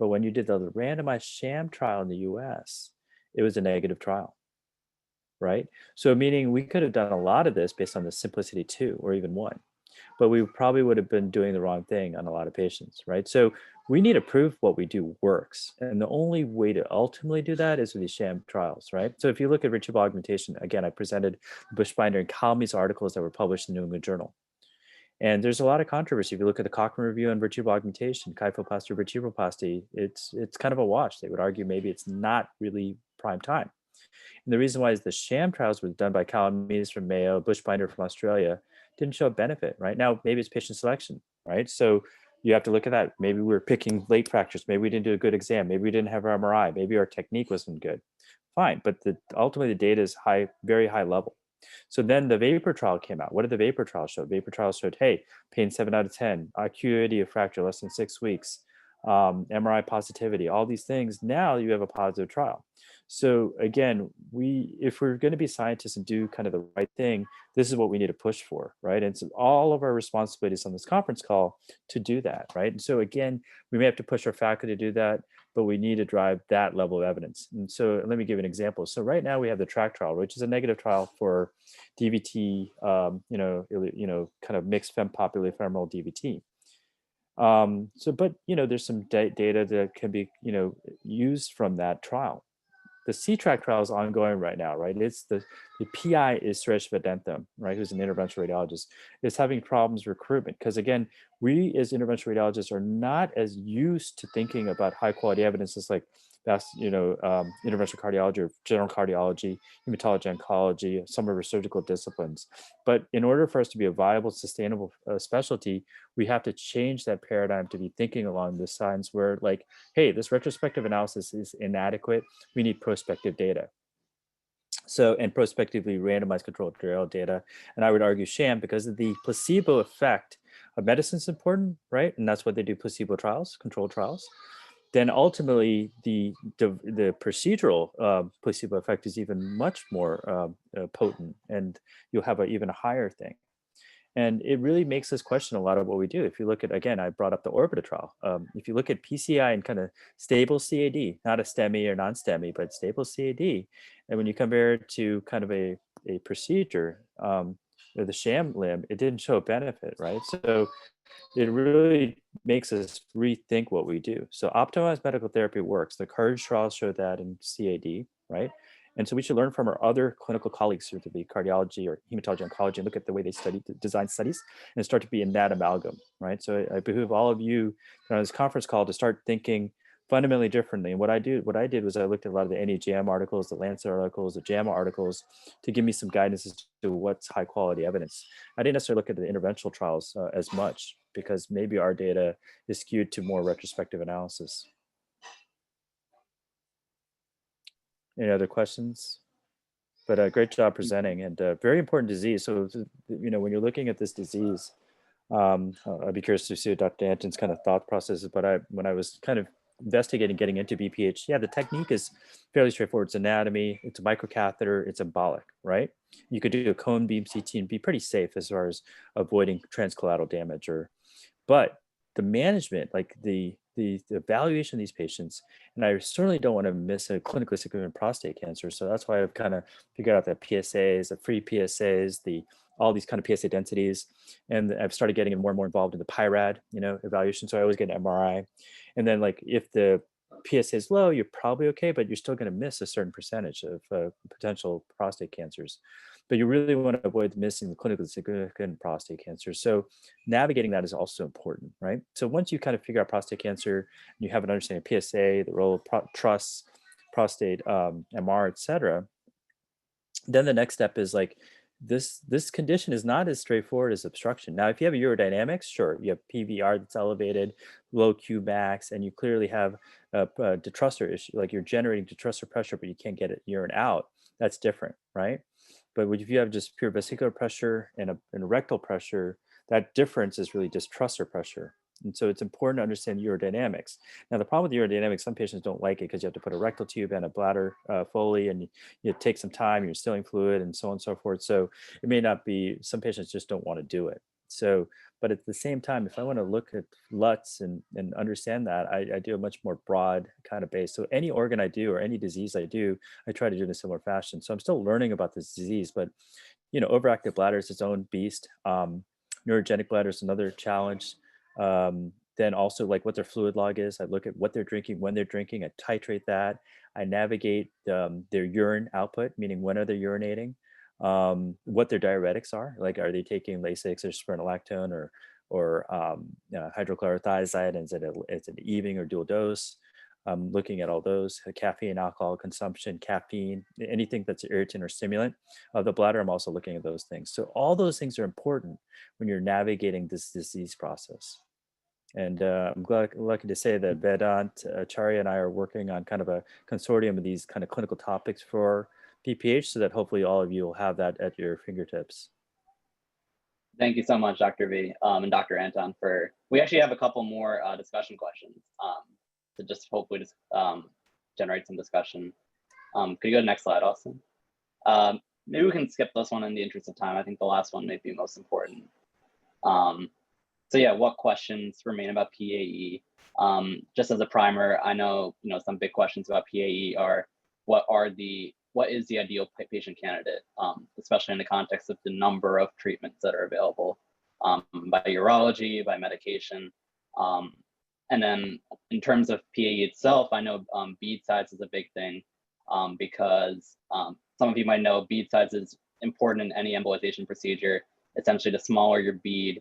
But when you did the randomized sham trial in the US, it was a negative trial, right? So meaning we could have done a lot of this based on the Simplicity 2 or even 1, but we probably would have been doing the wrong thing on a lot of patients, right? So we need to prove what we do works. And the only way to ultimately do that is with these sham trials, right? So if you look at retrieval augmentation, again, I presented Bushbinder and Calmey's articles that were published in the New England Journal. And there's a lot of controversy. If you look at the Cochrane review on vertebral augmentation, kyphoplasty, vertebroplasty, it's kind of a wash. They would argue maybe it's not really prime time. And the reason why is the sham trials were done by Calmey's from Mayo, Bushbinder from Australia, didn't show a benefit, right? Now, maybe it's patient selection, right? So you have to look at that. Maybe we were picking late fractures. Maybe we didn't do a good exam. Maybe we didn't have our MRI. Maybe our technique wasn't good. Fine, but ultimately the data is high, very high level. So then the VAPOR trial came out. What did the VAPOR trial show? VAPOR trial showed, hey, pain 7 out of 10, acuity of fracture less than 6 weeks, MRI positivity, all these things. Now you have a positive trial. So again, if we're going to be scientists and do kind of the right thing, this is what we need to push for, right? And so all of our responsibilities on this conference call to do that, right? And so again, we may have to push our faculty to do that, but we need to drive that level of evidence. And so let me give you an example. So right now we have the Tract trial, which is a negative trial for DVT, kind of mixed fempopular femoral DVT. But there's some data that can be, used from that trial. The C-Tract trial is ongoing right now, right? It's the PI is Suresh Vedantam, right? Who's an interventional radiologist, is having problems recruitment. Because again, we as interventional radiologists are not as used to thinking about high quality evidence as like that's, interventional cardiology or general cardiology, hematology, oncology, some of our surgical disciplines. But in order for us to be a viable, sustainable specialty, we have to change that paradigm to be thinking along the lines where like, hey, this retrospective analysis is inadequate. We need prospective data. So, and prospectively randomized controlled trial data. And I would argue sham because of the placebo effect of medicine is important, right? And that's what they do, placebo trials, controlled trials. Then ultimately the procedural placebo effect is even much more potent, and you'll have even a higher thing. And it really makes us question a lot of what we do. If you look at, again, I brought up the Orbita trial. If you look at PCI and kind of stable CAD, not a STEMI or non-STEMI, but stable CAD, and when you compare it to kind of a procedure, the sham limb, it didn't show a benefit, right? So it really makes us rethink what we do. So optimized medical therapy works. The COURAGE trials showed that in CAD, right? And so we should learn from our other clinical colleagues who to be cardiology or hematology oncology and look at the way they design studies and start to be in that amalgam, right? So I behoove all of you on this conference call to start thinking fundamentally differently. And what I did was I looked at a lot of the NEJM articles, the Lancet articles, the JAMA articles to give me some guidance as to what's high quality evidence. I didn't necessarily look at the interventional trials as much because maybe our data is skewed to more retrospective analysis. Any other questions? But a great job presenting, and a very important disease. So, when you're looking at this disease, I'd be curious to see what Dr. Anton's kind of thought process is. But when I was kind of investigating getting into BPH, yeah, the technique is fairly straightforward. It's anatomy, it's a microcatheter, it's embolic, right? You could do a cone beam CT and be pretty safe as far as avoiding transcollateral damage. But the management, like the evaluation of these patients, and I certainly don't want to miss a clinically significant prostate cancer. So that's why I've kind of figured out the PSAs, the free PSAs, all these kind of PSA densities. And I've started getting more and more involved in the PIRAD, evaluation. So I always get an MRI. And then like if the PSA is low, you're probably okay, but you're still going to miss a certain percentage of potential prostate cancers. but you really want to avoid missing the clinically significant prostate cancer. So navigating that is also important, right? So once you kind of figure out prostate cancer, you have an understanding of PSA, the role of truss, prostate, MR, et cetera, then the next step is like, this condition is not as straightforward as obstruction. Now, if you have a urodynamics, sure, you have PVR that's elevated, low Qmax, and you clearly have a detrusor issue, like you're generating detrusor pressure, but you can't get it urine out. That's different, right? But if you have just pure vesicular pressure and a rectal pressure, that difference is really just detrusor pressure. And so it's important to understand urodynamics. Now, the problem with urodynamics, some patients don't like it because you have to put a rectal tube and a bladder Foley, and you take some time, you're instilling fluid, and so on and so forth. So it may not be, some patients just don't want to do it. So, but at the same time, if I want to look at LUTs and understand that, I do a much more broad kind of base. So any organ I do or any disease I do, I try to do in a similar fashion. So I'm still learning about this disease, but overactive bladder is its own beast. Neurogenic bladder is another challenge. Then also like what their fluid log is. I look at what they're drinking, when they're drinking, I titrate that. I navigate their urine output, meaning when are they urinating, what their diuretics are, like are they taking Lasix or spironolactone or hydrochlorothiazide, and is it evening or dual dose? Looking at all those, caffeine, alcohol consumption, caffeine, anything that's irritant or stimulant of the bladder, I'm also looking at those things. So all those things are important when you're navigating this disease process. And I'm lucky to say that Vedant, Acharya, and I are working on kind of a consortium of these kind of clinical topics for BPH, so that hopefully all of you will have that at your fingertips. Thank you so much, Dr. V and Dr. Anton, we actually have a couple more discussion questions to just hopefully just generate some discussion. Could you go to the next slide, Austin? Maybe we can skip this one in the interest of time. I think the last one may be most important. So yeah, what questions remain about PAE? Just as a primer, I know some big questions about PAE are what is the ideal patient candidate, especially in the context of the number of treatments that are available by urology, by medication. And then in terms of PAE itself, I know bead size is a big thing because some of you might know bead size is important in any embolization procedure. Essentially, the smaller your bead,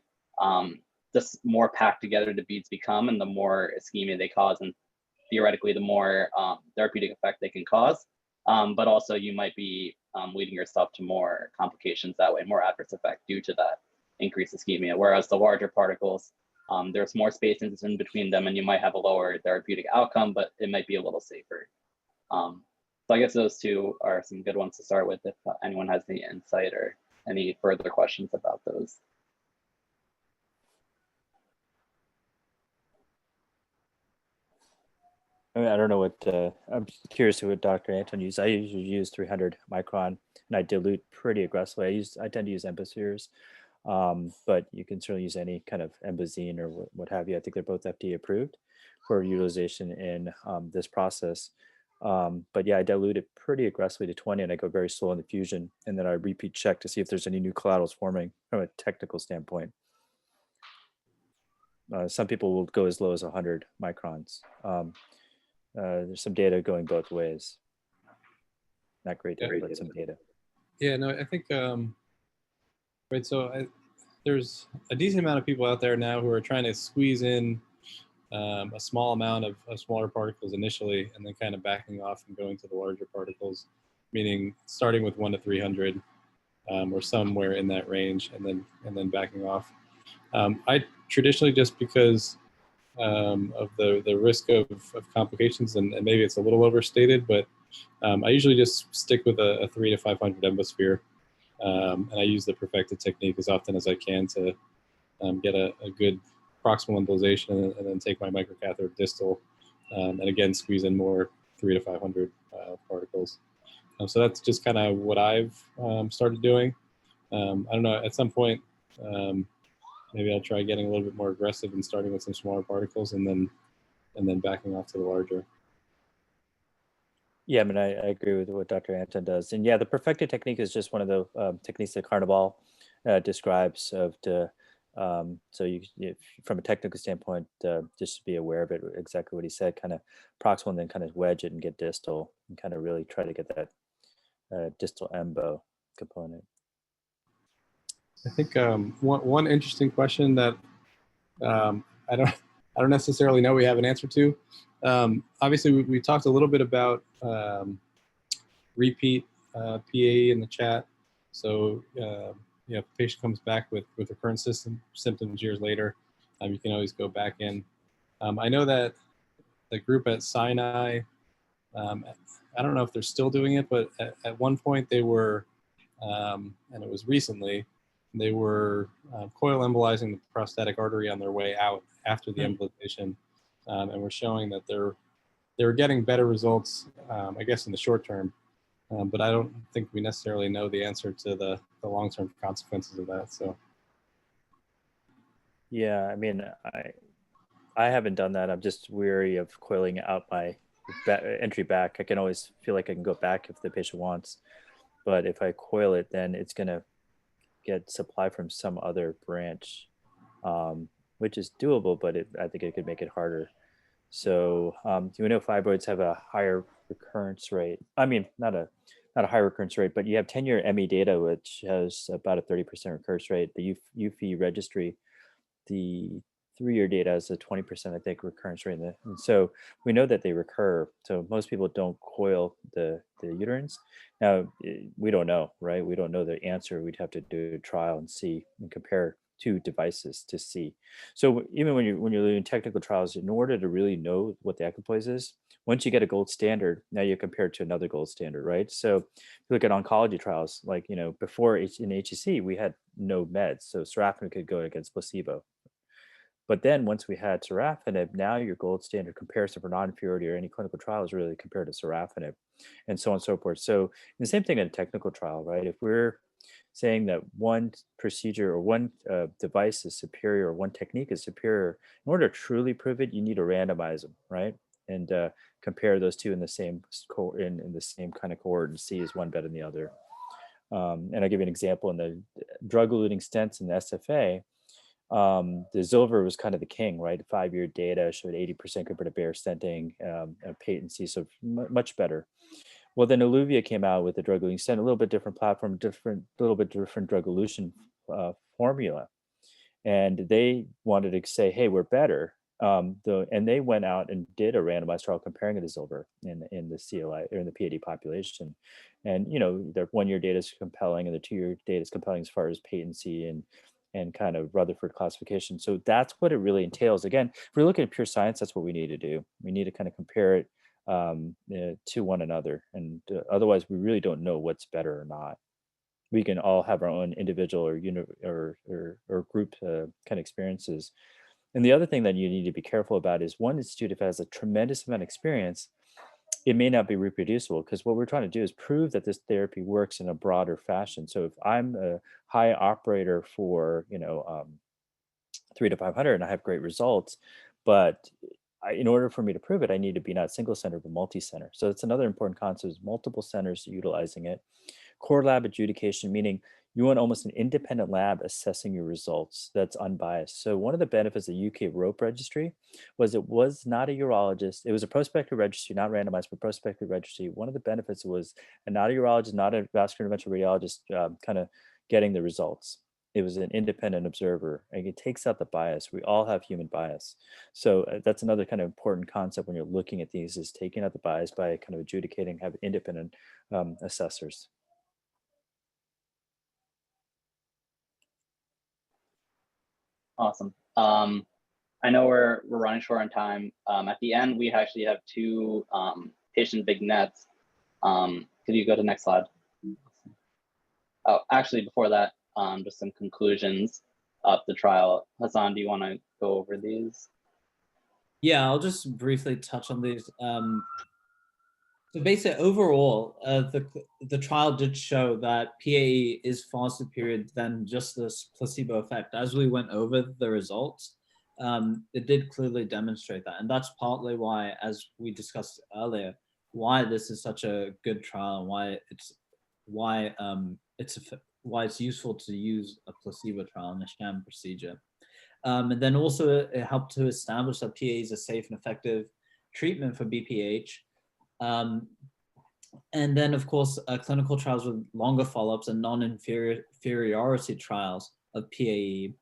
the more packed together the beads become, and the more ischemia they cause, and theoretically, the more therapeutic effect they can cause. But also, you might be leading yourself to more complications that way, more adverse effect due to that increased ischemia. Whereas the larger particles, there's more spaces in between them, and you might have a lower therapeutic outcome, but it might be a little safer. So I guess those two are some good ones to start with if anyone has any insight or any further questions about those. I mean, I don't know what, I'm curious to what Dr. Anton used. I usually use 300 micron, and I dilute pretty aggressively. I tend to use Embospheres, but you can certainly use any kind of Embozine or what have you. I think they're both FDA approved for utilization in this process. But yeah, I dilute it pretty aggressively to 20, and I go very slow in the fusion, and then I repeat check to see if there's any new collaterals forming from a technical standpoint. Some people will go as low as 100 microns. There's some data going both ways. Not great data, but some data. Yeah, no, I think, right, so there's a decent amount of people out there now who are trying to squeeze in a small amount of smaller particles initially, and then kind of backing off and going to the larger particles, meaning starting with 1 to 300 or somewhere in that range, and then backing off. I traditionally, just because of the risk of complications, and maybe it's a little overstated, but I usually just stick with a 300 to 500 embosphere, and I use the perfected technique as often as I can to get a good proximal embolization, and then take my microcatheter distal, and again squeeze in more 300 to 500 particles. So that's just kind of what I've started doing. I don't know, at some point, maybe I'll try getting a little bit more aggressive and starting with some smaller particles, and then backing off to the larger. Yeah, I mean, I agree with what Dr. Anton does. And yeah, the perfected technique is just one of the techniques that Carnival describes so if, from a technical standpoint, just be aware of it, exactly what he said, kind of proximal, and then kind of wedge it and get distal, and kind of really try to get that distal embo. component. I think one interesting question that I don't necessarily know we have an answer to. Obviously, we talked a little bit about repeat PAE in the chat. So if the patient comes back with recurrent symptoms years later, you can always go back in. I know that the group at Sinai, I don't know if they're still doing it, but at one point they were, and it was recently, they were coil embolizing the prostatic artery on their way out after the embolization, and were showing that they were getting better results, I guess, in the short term, but I don't think we necessarily know the answer to the long-term consequences of that. So, yeah, I mean, I haven't done that. I'm just weary of coiling out my entry back. I can always feel like I can go back if the patient wants, but if I coil it, then it's going to get supply from some other branch, which is doable, but I think it could make it harder. So we know fibroids have a higher recurrence rate. I mean, not a high recurrence rate, but you have 10-year ME data, which has about a 30% recurrence rate. The UFI registry, the 3-year data is a 20%, I think, recurrence rate. And so we know that they recur. So most people don't coil the uterines. Now, we don't know, right? We don't know the answer. We'd have to do a trial and see and compare two devices to see. So even when you're doing technical trials, in order to really know what the equipoise is, once you get a gold standard, now you compare it to another gold standard, right? So if you look at oncology trials, like, before in HCC, we had no meds. So sorafenib could go against placebo. But then once we had sorafenib, now your gold standard comparison for non-inferiority or any clinical trial is really compared to sorafenib, and so on and so forth. So the same thing in a technical trial, right? If we're saying that one procedure or one device is superior or one technique is superior, in order to truly prove it, you need to randomize them, right? And compare those two in the same in the same kind of cohort and see is one better than the other. And I'll give you an example. In the drug-eluting stents in the SFA, the Zilver was kind of the king, right? 5-year data showed 80% compared to bare stenting, patency, so much better. Well, then Illuvia came out with a drug-eluting stent, a little bit different platform, little bit different drug elution formula, and they wanted to say, hey, we're better. And they went out and did a randomized trial comparing it to Zilver in the CLI or in the PAD population, and their 1-year data is compelling, and the 2-year data is compelling as far as patency and kind of Rutherford classification. So that's what it really entails. Again, if we're looking at pure science, that's what we need to do. We need to kind of compare it to one another, and otherwise we really don't know what's better or not. We can all have our own individual or group kind of experiences. And the other thing that you need to be careful about is one institute, if it has a tremendous amount of experience, it may not be reproducible, because what we're trying to do is prove that this therapy works in a broader fashion. So if I'm a high operator for 3 to 500 and I have great results, but in order for me to prove it, I need to be not single center but multi-center. So it's another important concept: is multiple centers utilizing it. Core lab adjudication, meaning you want almost an independent lab assessing your results that's unbiased. So one of the benefits of the UK ROPE registry was it was not a urologist. It was a prospective registry, not randomized, but prospective registry. One of the benefits was not a urologist, not a vascular interventional radiologist kind of getting the results. It was an independent observer, and it takes out the bias. We all have human bias. So that's another kind of important concept when you're looking at these, is taking out the bias by kind of adjudicating, have independent assessors. Awesome. I know we're running short on time. At the end, we actually have 2 patient vignettes. Could you go to the next slide? Oh, actually, before that, just some conclusions of the trial. Hasan, do you want to go over these? Yeah, I'll just briefly touch on these. So basically, overall, the trial did show that PAE is far superior than just this placebo effect. As we went over the results, it did clearly demonstrate that, and that's partly why, as we discussed earlier, why this is such a good trial, and why it's useful to use a placebo trial in a sham procedure. And then also it helped to establish that PAE is a safe and effective treatment for BPH. And then, of course, clinical trials with longer follow-ups and non-inferiority trials of PAE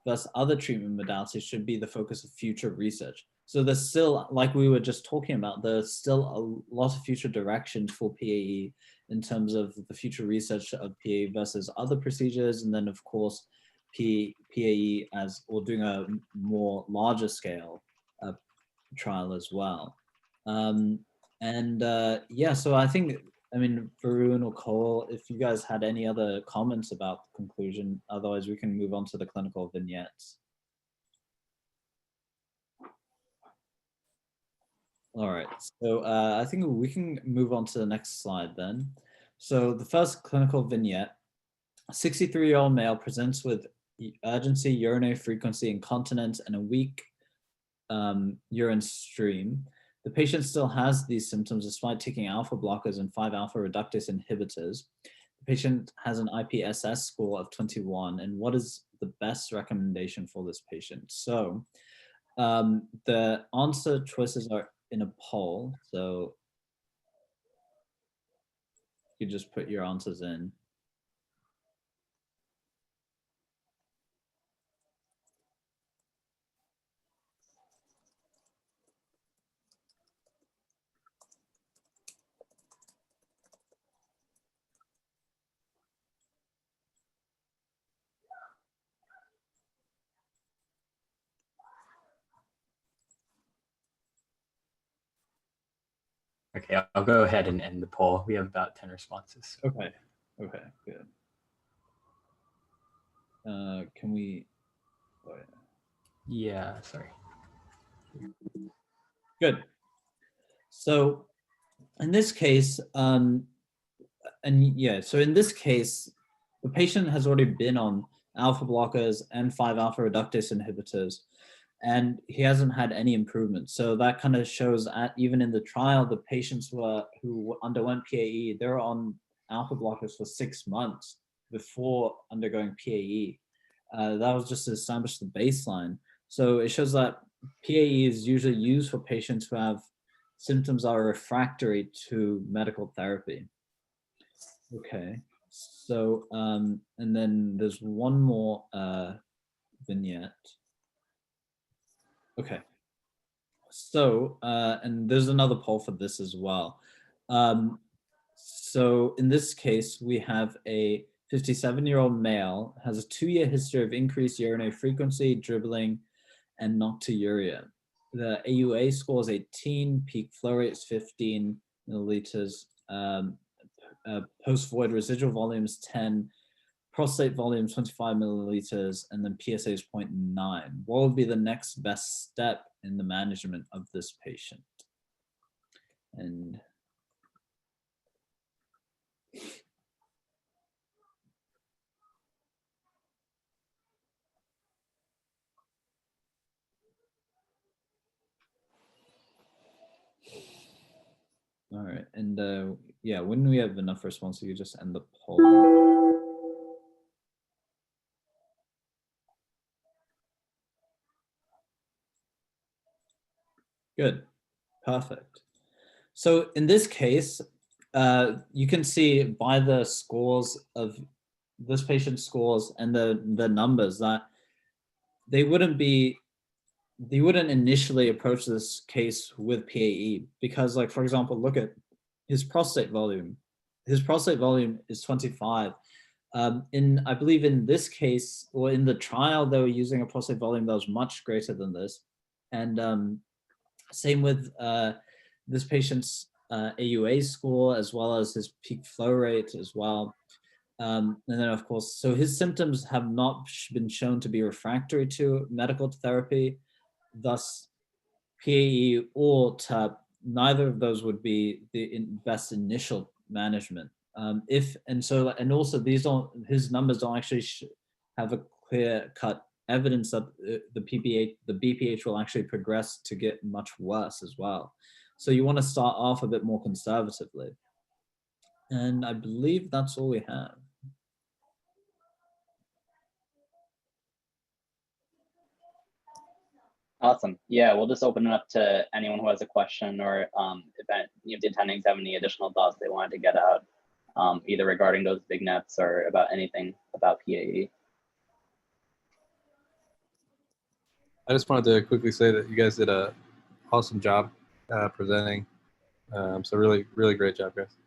versus other treatment modalities should be the focus of future research. So there's still, like we were just talking about, there's still a lot of future directions for PAE in terms of the future research of PAE versus other procedures, and then of course PAE as, or doing a more larger scale trial as well. Yeah, so I think, I mean, Varun or Cole, if you guys had any other comments about the conclusion, otherwise we can move on to the clinical vignettes. All right, so I think we can move on to the next slide then. So the first clinical vignette, a 63-year-old male presents with urgency, urinary frequency, incontinence, and a weak urine stream. The patient still has these symptoms despite taking alpha blockers and 5-alpha reductase inhibitors. The patient has an IPSS score of 21, and what is the best recommendation for this patient? So the answer choices are in a poll, so you just put your answers in. Okay, I'll go ahead and end the poll. We have about 10 responses. Okay, okay, good. Can we, oh, Yeah, sorry. good. So in this case, so in this case, the patient has already been on alpha blockers and 5-alpha reductase inhibitors, and he hasn't had any improvement. So that kind of shows even in the trial, the patients who underwent PAE, they were on alpha blockers for 6 months before undergoing PAE. That was just to establish the baseline. So it shows that PAE is usually used for patients who have symptoms that are refractory to medical therapy. Okay, so, and then there's one more vignette. Okay, so, and there's another poll for this as well. So in this case, we have a 57-year-old male, has a 2-year history of increased urinary frequency, dribbling, and nocturia. The AUA score is 18, peak flow rate is 15 milliliters, post-void residual volume is 10, prostate volume 25 milliliters, and then PSA is 0.9. What would be the next best step in the management of this patient? And all right, and yeah, when we have enough responses, you just end the poll. Good, perfect. So in this case, you can see by the scores of this patient's scores and the numbers that they wouldn't initially approach this case with PAE because, like, for example, look at his prostate volume. His prostate volume is 25. I believe in this case, or in the trial, they were using a prostate volume that was much greater than this. And same with this patient's AUA score, as well as his peak flow rate as well. And then, of course, so his symptoms have not been shown to be refractory to medical therapy. Thus, PAE or TUP, neither of those would be the best initial management. And also his numbers don't actually have a clear-cut evidence that the BPH will actually progress to get much worse as well. So you want to start off a bit more conservatively. And I believe that's all we have. Awesome. Yeah, we'll just open it up to anyone who has a question, or if the attendings have any additional thoughts they wanted to get out, either regarding those big nets or about anything about PAE. I just wanted to quickly say that you guys did a awesome job presenting. So really, really great job, guys.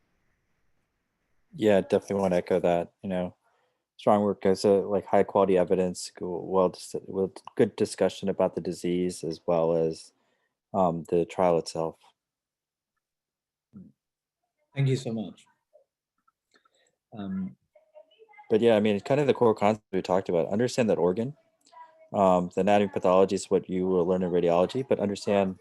Yeah, definitely want to echo that. You know, strong work as a like high quality evidence, well, good discussion about the disease as well as the trial itself. Thank you so much. But yeah, I mean, it's kind of the core concept we talked about. Understand that organ. The anatomy pathology is what you will learn in radiology, but understand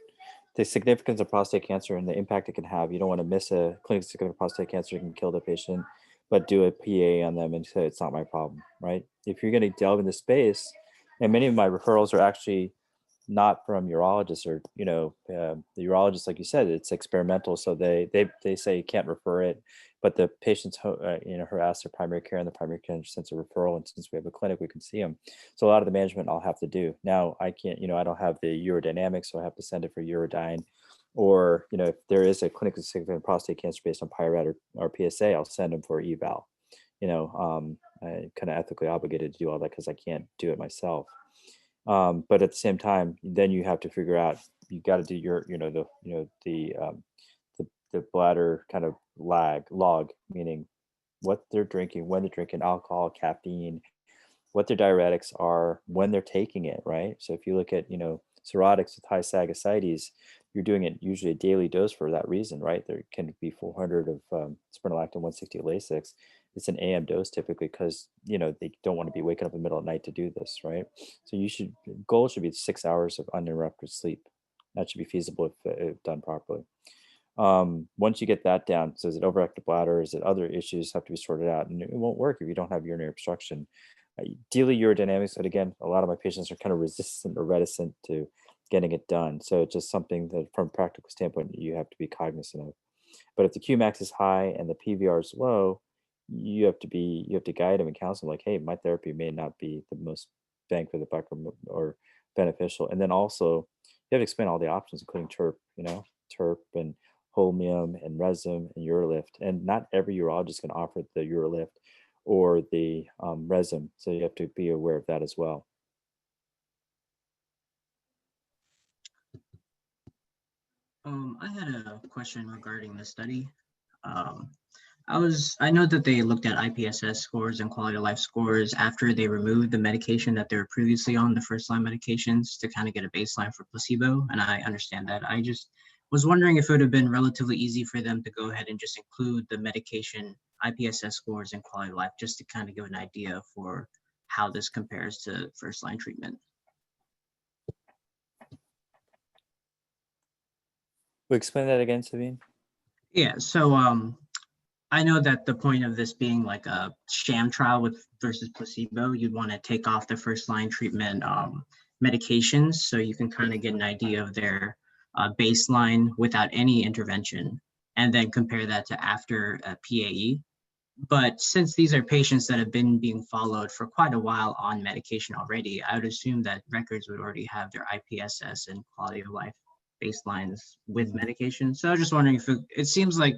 the significance of prostate cancer and the impact it can have. You don't want to miss a clinically significant prostate cancer, can kill the patient, but do a PA on them and say it's not my problem, right? If you're going to delve into space, and many of my referrals are actually not from urologists or the urologist, like you said, it's experimental, so they say you can't refer it, but the patients harass their primary care, and the primary care sends a referral, and since we have a clinic we can see them. So a lot of the management I'll have to do. Now I can't, I don't have the urodynamics, so I have to send it for urodyne, or if there is a clinically significant prostate cancer based on PIRAD or PSA, I'll send them for eval. I'm kind of ethically obligated to do all that because I can't do it myself. But at the same time, then you have to figure out, you got to do your, the bladder kind of log, meaning what they're drinking, when they're drinking alcohol, caffeine, what their diuretics are, when they're taking it, right? So if you look at, cirrhotics with high SAG ascites, you're doing it usually a daily dose for that reason, right? There can be 400 of spironolactone, 160 of Lasix. It's an AM dose typically because, they don't want to be waking up in the middle of the night to do this, right? So goal should be 6 hours of uninterrupted sleep. That should be feasible if done properly. Once you get that down, so is it overactive bladder? Is it other issues have to be sorted out? And it won't work if you don't have urinary obstruction. Ideally urodynamics, but again, a lot of my patients are kind of resistant or reticent to getting it done. So it's just something that from a practical standpoint, you have to be cognizant of. But if the Qmax is high and the PVR is low, you have to guide them and counsel them like, hey, my therapy may not be the most bang for the buck or beneficial. And then also you have to explain all the options, including TERP, TERP and holmium and resum and urolift. And not every urologist can offer the urolift or the resum. So you have to be aware of that as well. I had a question regarding the study. I know that they looked at IPSS scores and quality of life scores after they removed the medication that they were previously on, the first line medications, to kind of get a baseline for placebo. And I understand that. I just was wondering if it would have been relatively easy for them to go ahead and just include the medication IPSS scores and quality of life, just to kind of give an idea for how this compares to first line treatment. We'll explain that again, Sabine. Yeah, so I know that the point of this being like a sham trial versus placebo, you'd want to take off the first line treatment medications so you can kind of get an idea of their baseline without any intervention, and then compare that to after PAE. But since these are patients that have been being followed for quite a while on medication already, I would assume that records would already have their IPSS and quality of life baselines with medication. So I was just wondering if it seems like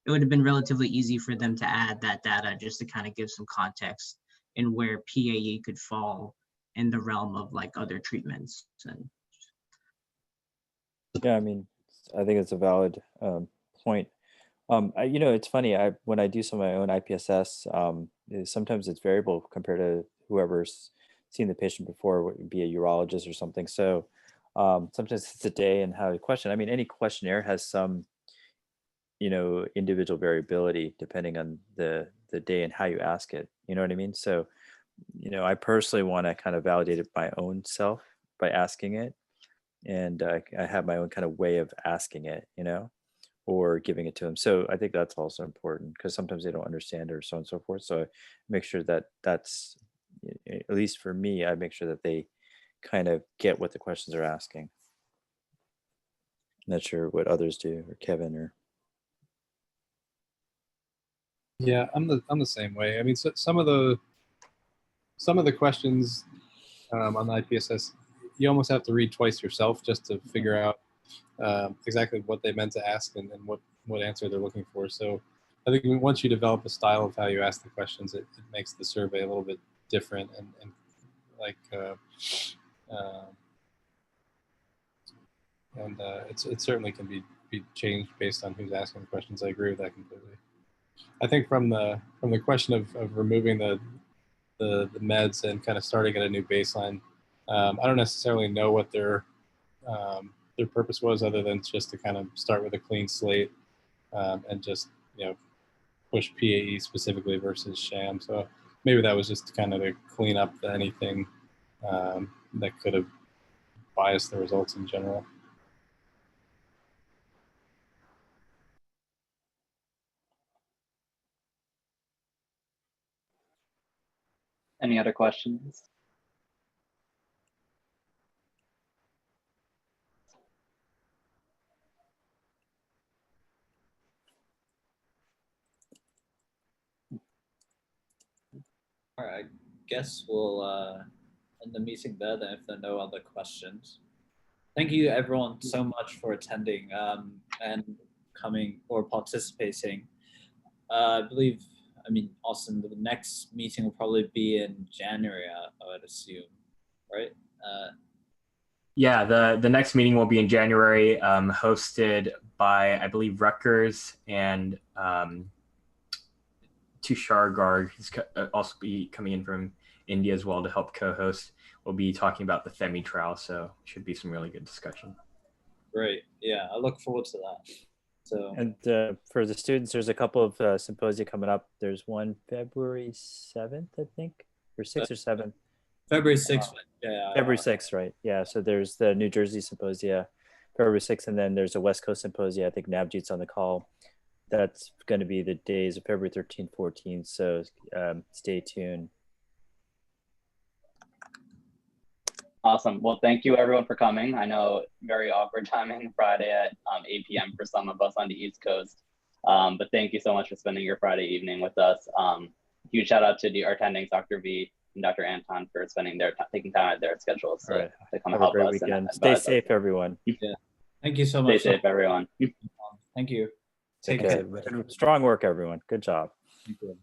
it would have been relatively easy for them to add that data just to kind of give some context in where PAE could fall in the realm of like other treatments. And yeah, I mean, I think it's a valid point. It's funny. When I do some of my own IPSS, sometimes it's variable compared to whoever's seen the patient before, be a urologist or something. So sometimes it's a day and how you question. I mean, any questionnaire has some, individual variability depending on the day and how you ask it. You know what I mean? So, I personally want to kind of validate it my own self by asking it, and I have my own kind of way of asking it, or giving it to them. So I think that's also important because sometimes they don't understand it or so on and so forth. So I make sure that that's, at least for me, I make sure that they kind of get what the questions are asking. Not sure what others do, or Kevin, or. Yeah, I'm the same way. I mean, so some of the questions on the IPSS, you almost have to read twice yourself just to figure out exactly what they meant to ask and what answer they're looking for. So I think once you develop a style of how you ask the questions, it makes the survey a little bit different and like it certainly can be changed based on who's asking the questions. I agree with that completely. I think from the question of removing the meds and kind of starting at a new baseline, I don't necessarily know what their purpose was, other than just to kind of start with a clean slate and just push PAE specifically versus sham. So maybe that was just kind of to clean up anything that could have biased the results in general. Any other questions? All right, I guess we'll end the meeting there then if there are no other questions. Thank you everyone so much for attending and coming or participating. I believe, Austin, the next meeting will probably be in January, I would assume, right? Yeah, the next meeting will be in January, hosted by, I believe, Rutgers and Tushar Garg. He's also be coming in from India as well to help co-host. We'll be talking about the FEMI trial, so should be some really good discussion. Great. Yeah, I look forward to that. So, and for the students, there's a couple of symposia coming up. There's one February 7th, I think, or 6th or 7th. February 6th. Yeah. February 6th, right? Yeah. So there's the New Jersey symposia, February 6th, and then there's a West Coast symposia. I think Navjeet's on the call. That's going to be the days of February 13th, 14th. So stay tuned. Awesome. Well, thank you everyone for coming. I know very awkward timing Friday at 8 p.m. for some of us on the East Coast. But thank you so much for spending your Friday evening with us. Huge shout out to our attendings, Dr. V and Dr. Anton, for taking time out of their schedules to come Have help a great us. weekend. Stay safe, everyone. Yeah. Thank you so much. Stay safe, everyone. Thank you. Take care. Strong work, everyone. Good job. Thank you.